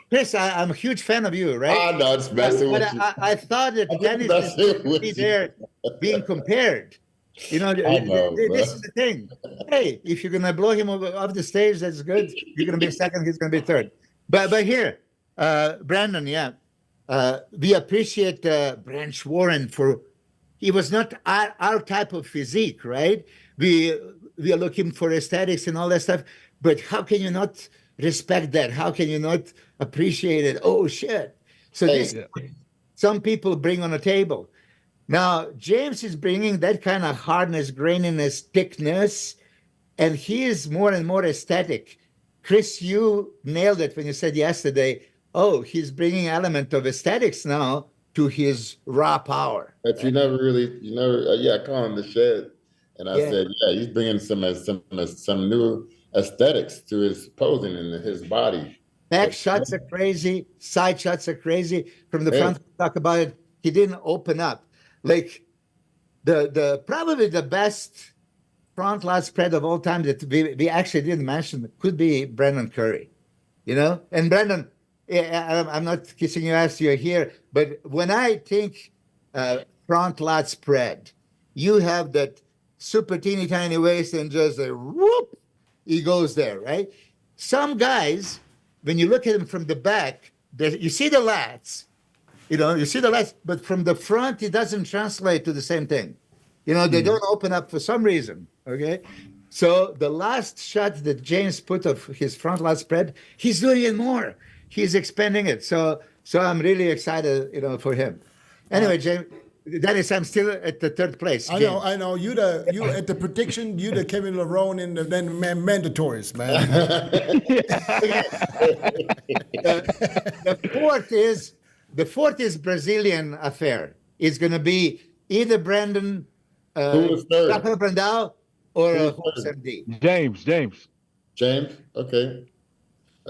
Chris, I'm a huge fan of you, right? I know, it's messing But with you. I thought that I'm Dennis messing is with be you. there being compared. I know, This bro. is the thing. Hey, if you're gonna blow him off the stage, that's good. You're gonna be second. He's gonna be third. But here, Brandon, yeah, we appreciate Branch Warren for. He was not our type of physique, right? We are looking for aesthetics and all that stuff. But how can you not respect that? How can you not appreciate it? Oh shit! So this, some people bring on a table. Now James is bringing that kind of hardness, graininess, thickness, and he is more and more aesthetic. Chris, you nailed it when you said yesterday, oh, he's bringing element of aesthetics now to his raw power. But I call him the shed. And I said, he's bringing some new aesthetics to his posing and his body. Back shots are crazy. Side shots are crazy. From the front, talk about it. He didn't open up. Like the probably the best front lat spread of all time that we actually didn't mention could be Brendan Curry, And Brendan, I'm not kissing your ass, you're here, but when I think front lat spread, you have that super teeny tiny waist and just a whoop, he goes there, right? Some guys, when you look at them from the back, you see the lats, but from the front, it doesn't translate to the same thing. They don't open up for some reason, okay? So the last shot that James put of his front lat spread, he's doing it more. He's expanding it. So I'm really excited, for him. Anyway, James, Dennis, I'm still at the third place. I know. You at the prediction. You the Kevin Larone in the mandatories, man. The fourth is Brazilian affair. It's going to be either Brandon Rafael Brandao or Horse MD. James. Okay.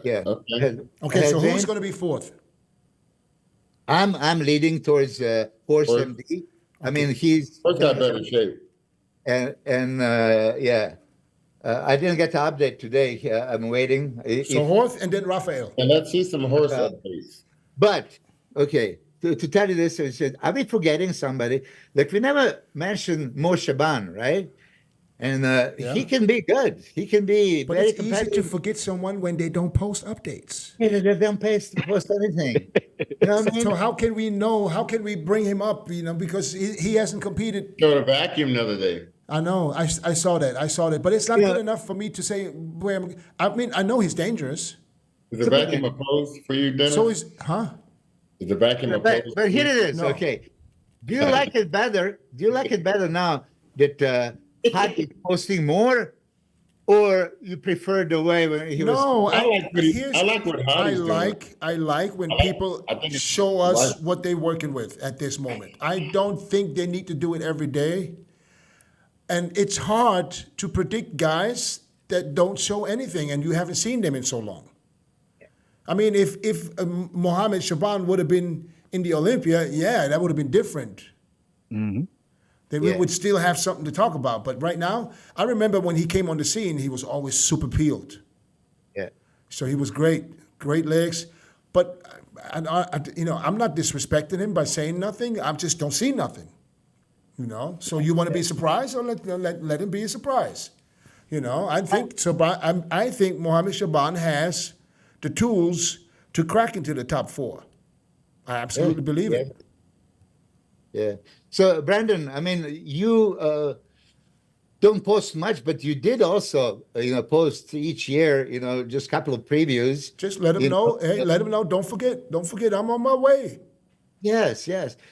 Yeah. Okay. So who's going to be fourth? I'm leading towards Horse MD. I mean, he's got better shape. And I didn't get the update today. I'm waiting. So Horse and then Rafael. And let's see some horse updates. But okay, to tell you this, I said, are we forgetting somebody? Like we never mentioned Mo Shaban, right? And he can be good. He can be but very it's easy to forget someone when they don't post updates. They don't post anything. You know what I mean? So how can we know? How can we bring him up? Because he hasn't competed. Showed a vacuum the other day. I know. I saw that. But it's not good enough for me to say where. I mean, I know he's dangerous. Is the vacuum opposed for you, Dennis? So Is the vacuum opposed? But here it is. No. Okay. Do you like it better? Do you like it better now that Hadi posting more, or you prefer the way when he was? No, I like what here's I like what Hadi's doing. I like when I like- people I think it's show us right. what they're working with at this moment. I don't think they need to do it every day. And it's hard to predict guys that don't show anything and you haven't seen them in so long. I mean, if Mohammed Shaban would have been in the Olympia, yeah, that would have been different. Then we Yeah. would still have something to talk about. But right now, I remember when he came on the scene, he was always super peeled. Yeah. So he was great legs. But I'm not disrespecting him by saying nothing. I just don't see nothing. So you want to be surprised, or let him be a surprise. I think Mohammed Shaban has the tools to crack into the top 4. I absolutely believe it. Yeah. So, Brandon, I mean, you don't post much, but you did also, post each year, just a couple of previews. Just let him know. Hey, let him know. Don't forget, I'm on my way. Yes.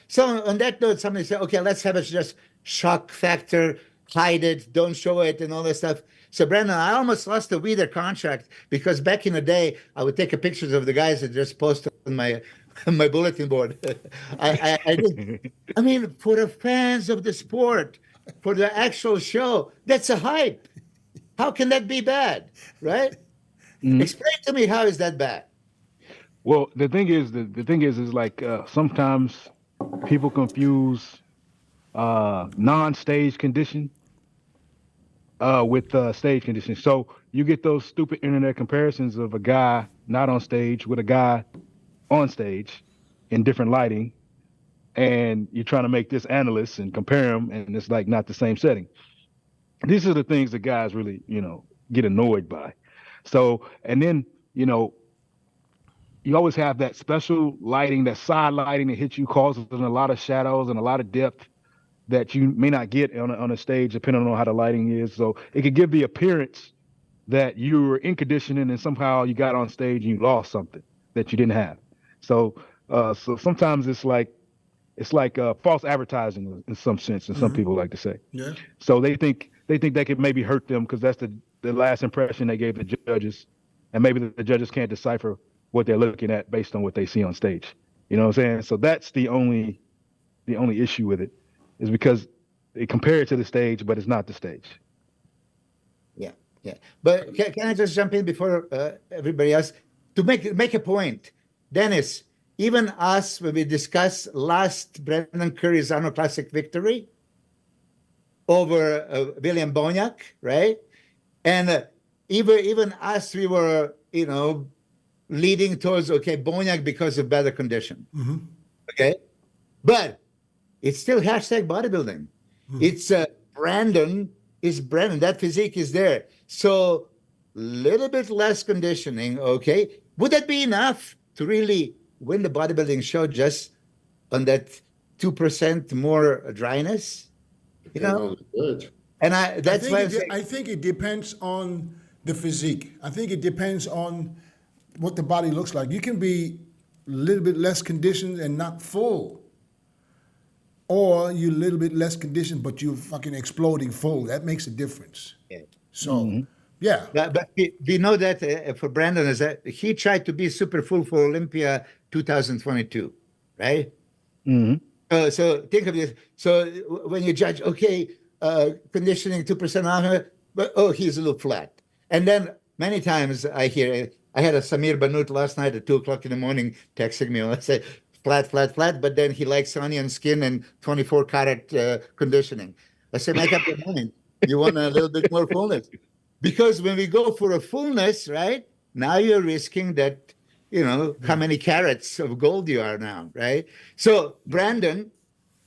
So on that note, somebody said, okay, let's have a just shock factor, hide it, don't show it, and all that stuff. So, Brandon, I almost lost the Weeder contract because back in the day, I would take pictures of the guys that just posted on my bulletin board. I did. I mean, for the fans of the sport, for the actual show, that's a hype. How can that be bad, right? Explain to me, how is that bad? Well, the thing is like sometimes people confuse non-stage condition with stage condition. So you get those stupid internet comparisons of a guy not on stage with a guy on stage in different lighting, and you're trying to make this analyst and compare them, and it's like not the same setting. These are the things that guys really, get annoyed by. So, and then, you always have that special lighting, that side lighting that hits you, causes a lot of shadows and a lot of depth that you may not get on a stage, depending on how the lighting is. So it could give the appearance that you were in conditioning and somehow you got on stage and you lost something that you didn't have. So sometimes it's like false advertising in some sense, and some people like to say. Yeah. So they think that could maybe hurt them because that's the last impression they gave the judges, and maybe the judges can't decipher what they're looking at based on what they see on stage. You know what I'm saying? So that's the only issue with it, is because they compare it to the stage, but it's not the stage. Yeah. But can I just jump in before everybody else to make a point, Dennis? Even us, when we discussed last Brendan Curry's Arnold Classic victory over William Boniak, right? And even us, we were, leading towards, okay, Boniak because of better condition. Okay? But it's still hashtag bodybuilding. It's Brandon is Brandon. That physique is there. So little bit less conditioning, okay? Would that be enough to really win the bodybuilding show just on that 2% more dryness? Good. And that's why I think it depends on the physique. I think it depends on what the body looks like. You can be a little bit less conditioned and not full. Or you're a little bit less conditioned, but you're fucking exploding full. That makes a difference. Yeah. So, yeah. But we know that for Brandon, is that he tried to be super full for Olympia 2022, right? So think of this. So when you judge, okay, conditioning 2% off, but he's a little flat. And then many times I hear, I had a Samir Banut last night at 2:00 in the morning texting me, and I say, flat, but then he likes onion skin and 24 karat conditioning. I say, make up your mind. You want a little bit more fullness. Because when we go for a fullness, right, now you're risking that, how many carats of gold you are now, right? So, Brandon,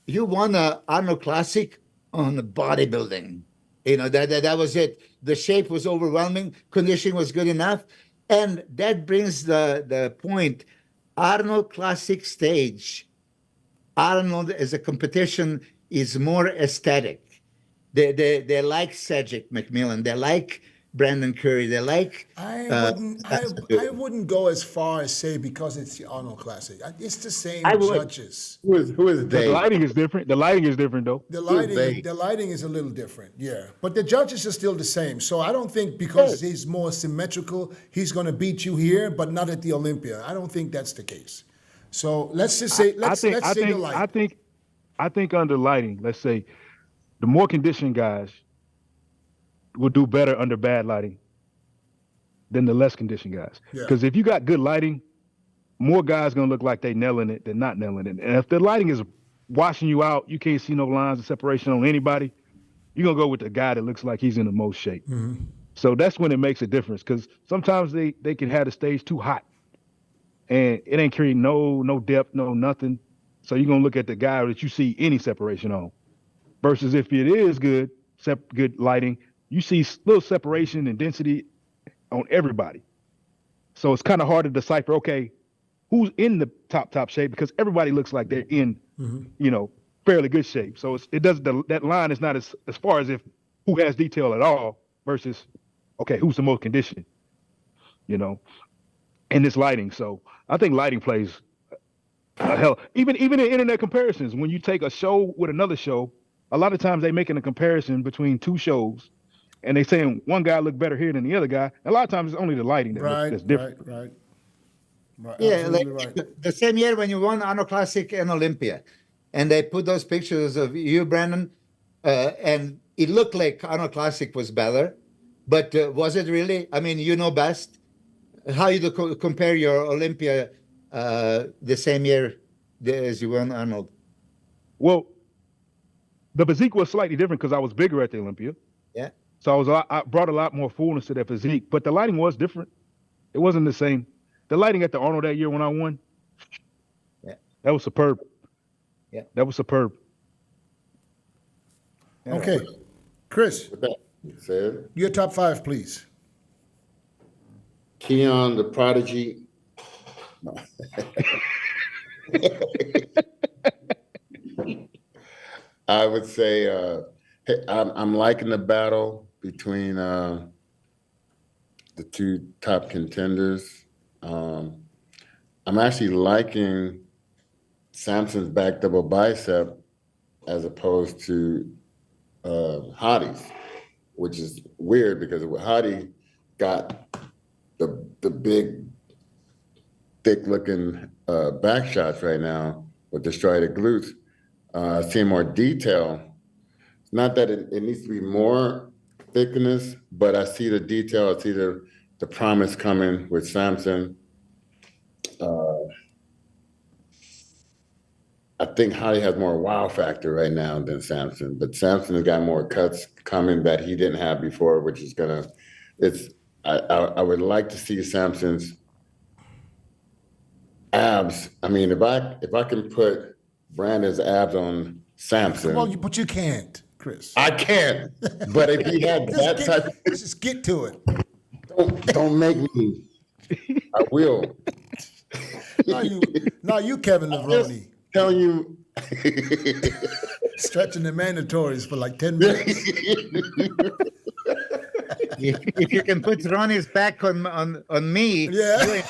you won a Arnold Classic on bodybuilding. That was it. The shape was overwhelming. Conditioning was good enough. And that brings the point. Arnold Classic stage, Arnold as a competition is more aesthetic. They like Cedric McMillan. They like Brandon Curry. They like. I wouldn't go as far as say because it's the Arnold Classic. It's the same I would. judges. Who is The they? lighting is different. The lighting is different though. The Who is they? lighting is a little different, yeah. But the judges are still the same. So I don't think because he's more symmetrical, he's going to beat you here, but not at the Olympia. I don't think that's the case. So let's just say let's say the light. I think under lighting, let's say, the more conditioned guys will do better under bad lighting than the less conditioned guys. Yeah. Because if you got good lighting, more guys gonna look like they nailing it than not nailing it. And if the lighting is washing you out, you can't see no lines of separation on anybody, you're gonna go with the guy that looks like he's in the most shape. Mm-hmm. So that's when it makes a difference. Because sometimes they can have the stage too hot, and it ain't creating no depth, no nothing. So you're gonna look at the guy that you see any separation on. Versus if it is good lighting, you see little separation and density on everybody. So it's kind of hard to decipher, okay, who's in the top shape, because everybody looks like they're in, fairly good shape. So that line is not as far as if who has detail at all versus, okay, who's the most conditioned, in this lighting. So I think lighting plays hell. Even in internet comparisons, when you take a show with another show, a lot of times they making a comparison between two shows, and they saying one guy looked better here than the other guy. A lot of times it's only the lighting that's different. Right. Yeah, like Right. the same year when you won Arnold Classic and Olympia, and they put those pictures of you, Brandon, and it looked like Arnold Classic was better, but was it really? I mean, you know best. How you compare your Olympia the same year as you won Arnold? Well, the physique was slightly different because I was bigger at the Olympia. Yeah. So I brought a lot more fullness to that physique, but the lighting was different. It wasn't the same. The lighting at the Arnold that year when I won, that was superb. Yeah. That was superb. Okay. Chris, With that said, your top 5, please. Keon the Prodigy. No. I would say I'm liking the battle between the two top contenders. I'm actually liking Samson's back double bicep as opposed to Hadi's, which is weird because Hadi got the big, thick-looking back shots right now with the striated glutes. Seeing more detail. Not that it needs to be more thickness, but I see the detail. I see the promise coming with Samson. I think Hadi has more wow factor right now than Samson, but Samson has got more cuts coming that he didn't have before, which is I would like to see Samson's abs. I mean, if I can put Brandon's abs on Samson. Well, but you can't, Chris. I can't. But if he had that type of, Just get to it. don't make me. I will. Now you Kevin Levroni. Tell you. Stretching the mandatories for like 10 minutes. If you can put Ronnie's back on me, Yeah.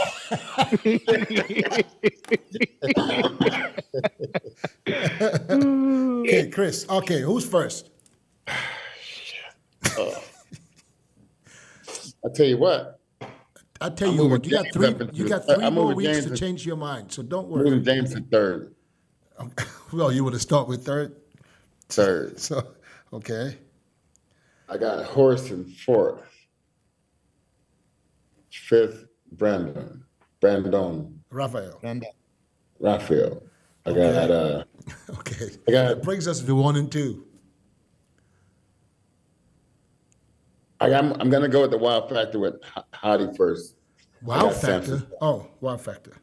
Okay, Chris. Okay, who's first? I'll tell you what. I'll tell you moving what. You got James up three. into You got 3 I'm more moving weeks James to in- change your mind. So don't Moving worry. James to third. Well, you want to start with third. Third. So, okay. I got Horse in fourth. Fifth, Brandon. Raphael. and Raphael. I got Okay. I got- That brings us to 1 and 2. I'm gonna go with the wow factor with Hadi first. Wow got factor. Samson. Oh, wow factor.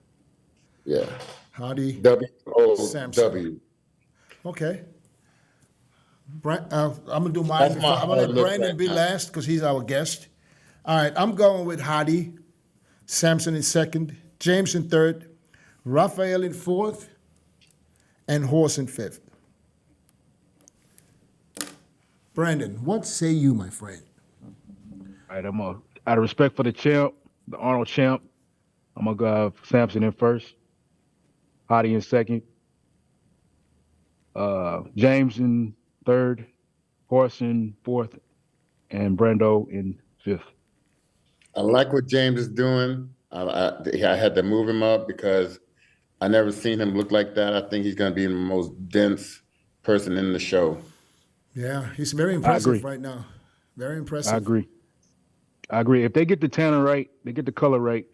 Yeah. Hadi. WOW. Okay. I'm gonna do mine. That's my I'm gonna let hard look Brandon right be now. last because he's our guest. All right, I'm going with Hadi, Samson in second, James in third, Raphael in fourth, and Horse in fifth. Brandon, what say you, my friend? right, out of respect for the champ, the Arnold champ, I'm gonna go Samson in first, Hadi in second, James in third, Horace in fourth, and Brando in fifth. I like what James is doing. I had to move him up because I never seen him look like that. I think he's going to be the most dense person in the show. Yeah, he's very agree. impressive right now. Very impressive. I agree. If they get the tanner right, they get the color right,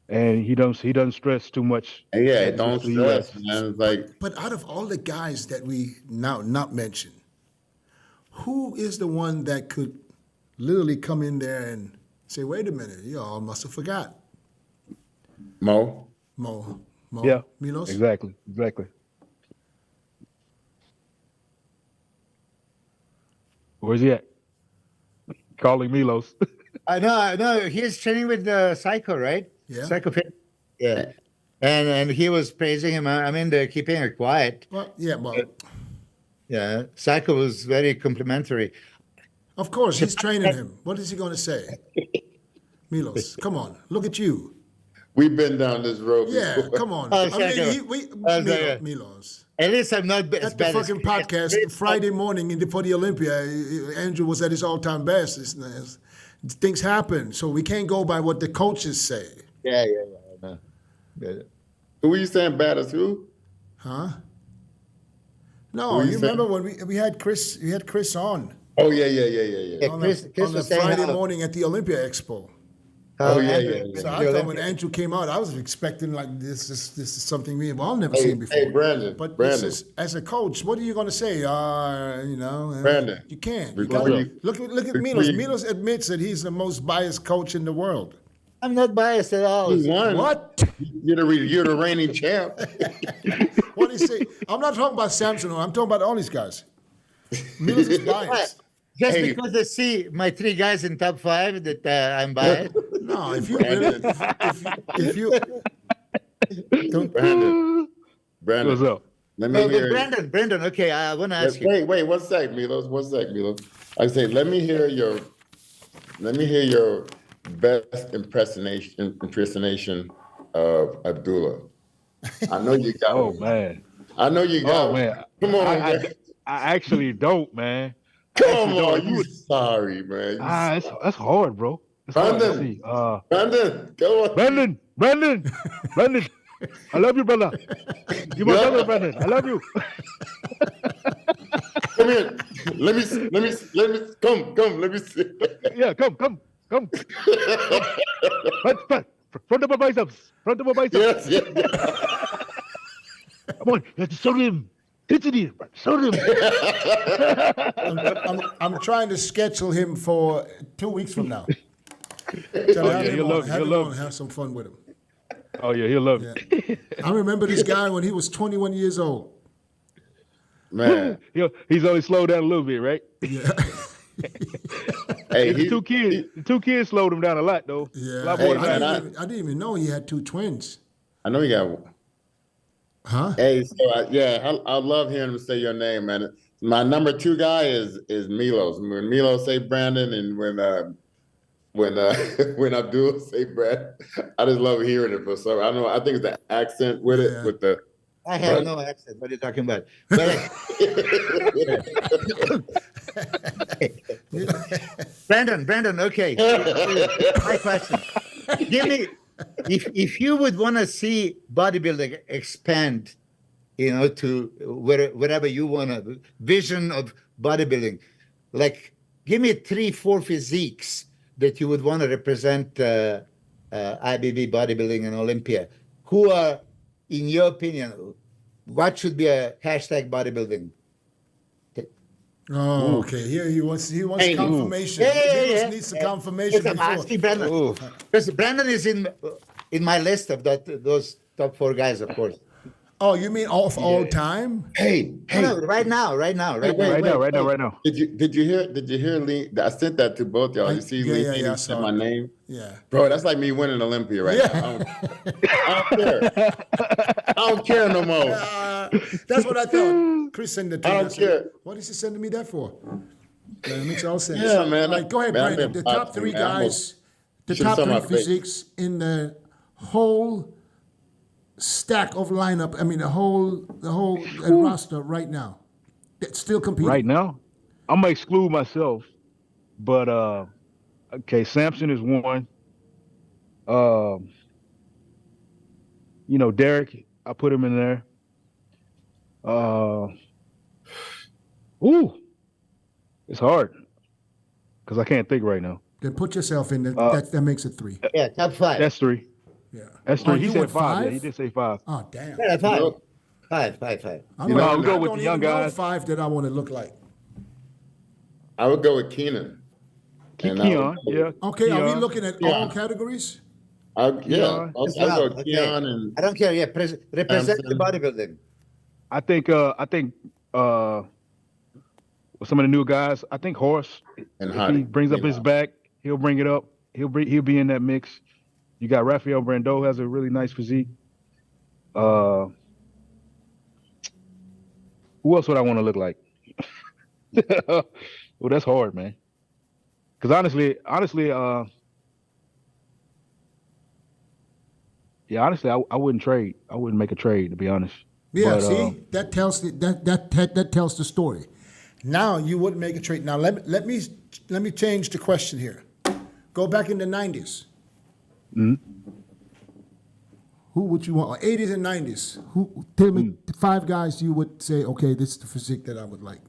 and he doesn't stress too much. And yeah, don't stress, man. It's like, But out of all the guys that we now not mention, who is the one that could literally come in there and say, "Wait a minute, y'all must have forgot"? Mo. Yeah, Milos. Exactly. Where's he at? Calling Milos. I know. He's training with Psycho, right? Yeah. Psycho Fit. Yeah. And he was praising him. I mean, they're keeping it quiet. Well, yeah, well, Yeah. Psycho was very complimentary. of course he's training him. What is he going to say? Milos, come on, look at you. We've been down this road Yeah, before. come on. Oh, I Psycho. mean, Milos. At least I'm not as At the bad as fucking podcast Friday morning for the Olympia, Andrew was at his all-time best. Things happen, so we can't go by what the coaches say. Yeah. I know. Yeah. Who were you saying bad as who? Huh? Who No, you you remember when we had Chris? We had Chris on Oh, yeah. Yeah, Chris on the was saying Friday how- morning at the Olympia Expo. Oh, yeah. So I thought when Andrew came out, I was expecting like this is something we have all never seen before. Hey, Brandon. But Brandon. this is, as a coach, what are you going to say? Brandon, you can't. You before gotta, you- look at before Milos. you- Milos admits that he's the most biased coach in the world. I'm not biased at all. You won. What? You're the reigning champ. What do you say? I'm not talking about Samson. I'm talking about all these guys. Milos is biased. Just Hey. because they see my three guys in top 5 that I'm biased. No, if you really, if you don't, Brandon, What's up? let me hear. Brandon, okay, I want to ask you. Wait, 1 sec, Milos. 1 sec, Milos. I say, let me hear your best impersonation of Abdullah. I know you got Oh one. man. I know you got Oh one. man. Come on, I man. actually don't, man. Come on, you sorry, man. That's hard, bro. That's hard. Let's see. Brandon, go on. Brandon. I love you, brother. You my brother, Brandon. I love you. Come here. Let me come. Let me see. Yeah, come. Front of my biceps. Yes. Come on, let's show him. Hit him. Show him. I'm trying to schedule him for 2 weeks from now. He'll love it. Have some fun with him. Oh yeah, he'll love it. I remember this guy when he was 21 years old. Man. He's only slowed down a little bit, right? Yeah. Hey, The two kids slowed him down a lot, though. Yeah. A lot more Hey, than man, that. I didn't even know he had 2 twins. I know you got. Huh? Hey, so I love hearing him say your name, man. My number 2 guy is Milos. When Milos say Brandon, and when Abdul say Brad, I just love hearing it for some. I don't know. I think it's the accent with it, Yeah. with the. I have no accent. What are you talking about? But, Brandon, okay. My question. Give me, if you would want to see bodybuilding expand, to wherever you want to, vision of bodybuilding, like give me 3-4 physiques that you would want to represent IBB bodybuilding and Olympia. Who are, in your opinion, what should be a hashtag bodybuilding? Oh, okay. Here he wants Hey, confirmation. He just needs the confirmation I'm before. asking Brandon. Ooh. Because Brandon is in my list of those top 4 guys, of course. Oh, you mean all time? Hey, No, right now. Right now. Did you hear Lee? I sent that to both y'all. You see Yeah, Lee yeah, I said saw my it. name? Yeah. Bro, that's like me winning Olympia right now. I don't care. I don't care no more. That's what I thought. Chris sent it to me. I don't said, care. what is he sending me that for? That makes all sense. Yeah, man. All right, go ahead, Man, I've Brandon. been The top boxing, three man. I almost- guys, the should've top saw three my face. physiques in the whole stack of lineup. I mean, the whole roster right now. That's still competing. Right now, I'm gonna exclude myself, but okay, Samson is one. You know, Derek, I put him in there. Ooh, it's hard because I can't think right now. Then put yourself in. That makes it 3. Yeah, top 5. That's 3. Yeah. That's 3. Oh, He you said went 5. Yeah, 5? he did say 5. Oh, damn. Yeah, 5. Nope. 5. I You don't, know, I I'll go with don't the young even know guys. 5 that I want to look like. I would go with Keenan. And I would Keon, go- yeah. Okay, are we Keon. looking at Yeah. all categories? I'll As go well, okay. Keon and I don't care. Yeah, represent the Samson. bodybuilding. I think with some of the new guys, I think Horace, And if he Hadi. brings up his back, he'll bring it up. He'll be in that mix. You got Rafael Brando, has a really nice physique. Who else would I want to look like? Well, that's hard, man. Because honestly, I wouldn't trade. I wouldn't make a trade, to be honest. Yeah, But, see, that tells that tells the story. Now you wouldn't make a trade. Now let me change the question here. Go back in the 90s. Mm-hmm. Who would you want? Or 80s and 90s. Who? Tell me the 5 guys you would say, okay, this is the physique that I would like.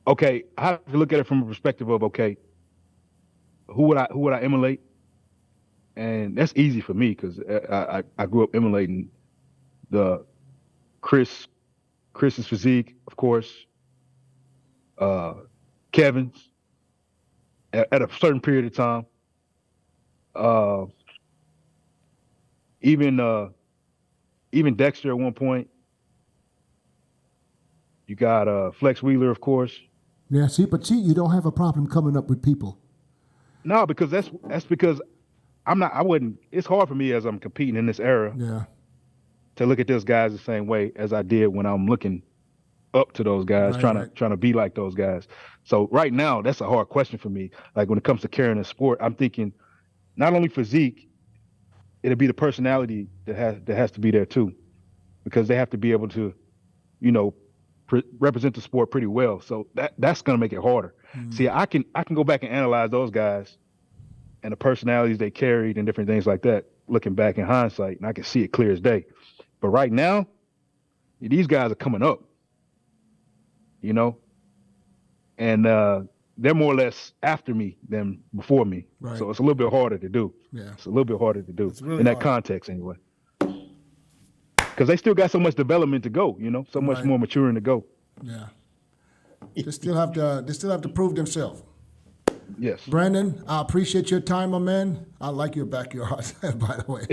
Okay, I have to look at it from a perspective of, okay, who would I emulate? And that's easy for me because I grew up emulating the Chris's physique, of course, Kevin's at a certain period of time. Even Dexter at one point. You got Flex Wheeler, of course. Yeah, see, you don't have a problem coming up with people. No, because that's because I wouldn't. It's hard for me as I'm competing in this era Yeah. to look at those guys the same way as I did when I'm looking up to those guys, Right. trying to be like those guys. So right now, that's a hard question for me. Like when it comes to carrying a sport, I'm thinking not only physique, it'll be the personality that has to be there too, because they have to be able to, you know, represent the sport pretty well. So that's gonna make it harder. See, I can go back and analyze those guys and the personalities they carried and different things like that, looking back in hindsight, and I can see it clear as day. But right now, these guys are coming up, you know, and they're more or less after me than before me. Right. So it's a little bit harder to do. Yeah. It's a little bit harder to do It's really in that hard. context anyway. Because they still got so much development to go, you know, so much Right. more maturing to go. Yeah. They still have to prove themselves. Yes. Brandon, I appreciate your time, my man. I like your backyard, by the way.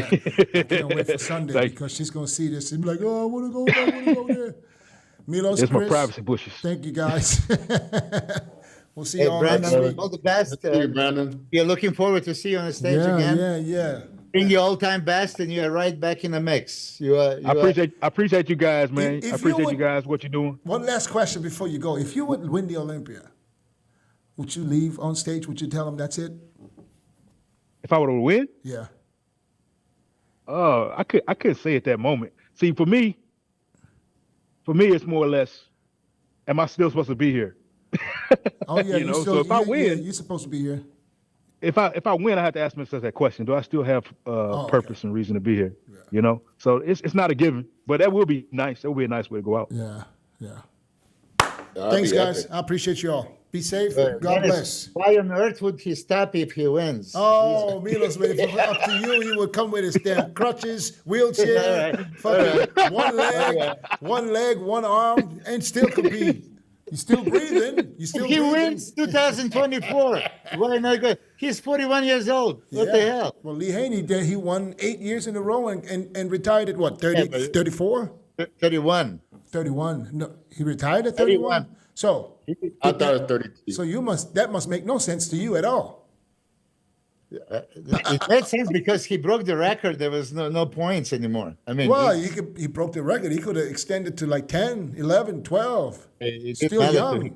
I can't wait for Sunday Thank you. because she's going to see this and be like, oh, I want to go there, I want to go there. Milos, It's my Chris, privacy bushes. thank you, guys. We'll see Hey, you all next Brandon, week. all the best. See you, Brandon. You're looking forward to see you on the stage again. Yeah. Bring your all-time best, and you are right back in the mix. I appreciate you guys, man. If I you appreciate would- you guys, what you're doing. One last question before you go. If you would win the Olympia, would you leave on stage? Would you tell them that's it? If I were to win, Yeah. I couldn't say at that moment. See, for me, it's more or less, am I still supposed to be here? Oh yeah. You know, so if I win- you're supposed to be here. If I win, I have to ask myself that question: do I still have okay. purpose and reason to be here? Yeah. You know, so it's not a given, but that will be nice. That will be a nice way to go out. Yeah. That'd Thanks, be guys. epic. I appreciate you all. Be safe. God bless. Why on earth would he stop if he wins? Oh, Milos, if it was up to you, you would come with his damn crutches, wheelchair, All right. fucking one leg, one arm, and still compete. You still breathing. You still If he breathing. wins 2024, why not go? He's 41 years old. What the hell? Well, Lee Haney did. He won 8 years in a row and retired at what, 30, Yeah, but- 34? 31. 31. No, he retired at 31? 31. So, I thought it was 32. so that must make no sense to you at all. It made sense because he broke the record. There was no points anymore. I mean, Well, he broke the record. He could have extended to like 10, 11, 12. it didn't Still matter to young. him.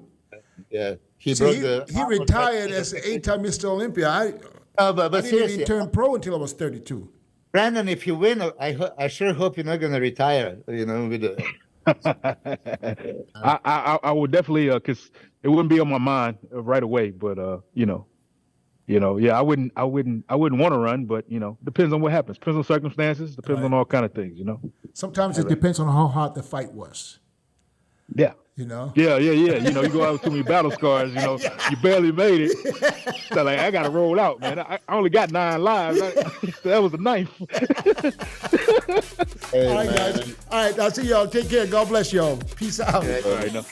Yeah, he See, broke the. he retired as an 8-time Mr. Olympia. No, but I didn't seriously, even turn pro until I was 32. Brandon, if you win, I sure hope you're not going to retire. You know, with the. I would definitely because it wouldn't be on my mind right away, but yeah, I wouldn't want to run, but depends on what happens, depends on circumstances, depends on all kind of things, Sometimes it depends on how hard the fight was. Yeah. Yeah. You go out with too many battle scars, you barely made it. So like, I got to roll out, man. I only got 9 lives. That was a knife. All right, guys. All right, I'll see y'all. Take care. God bless y'all. Peace out. All right, no.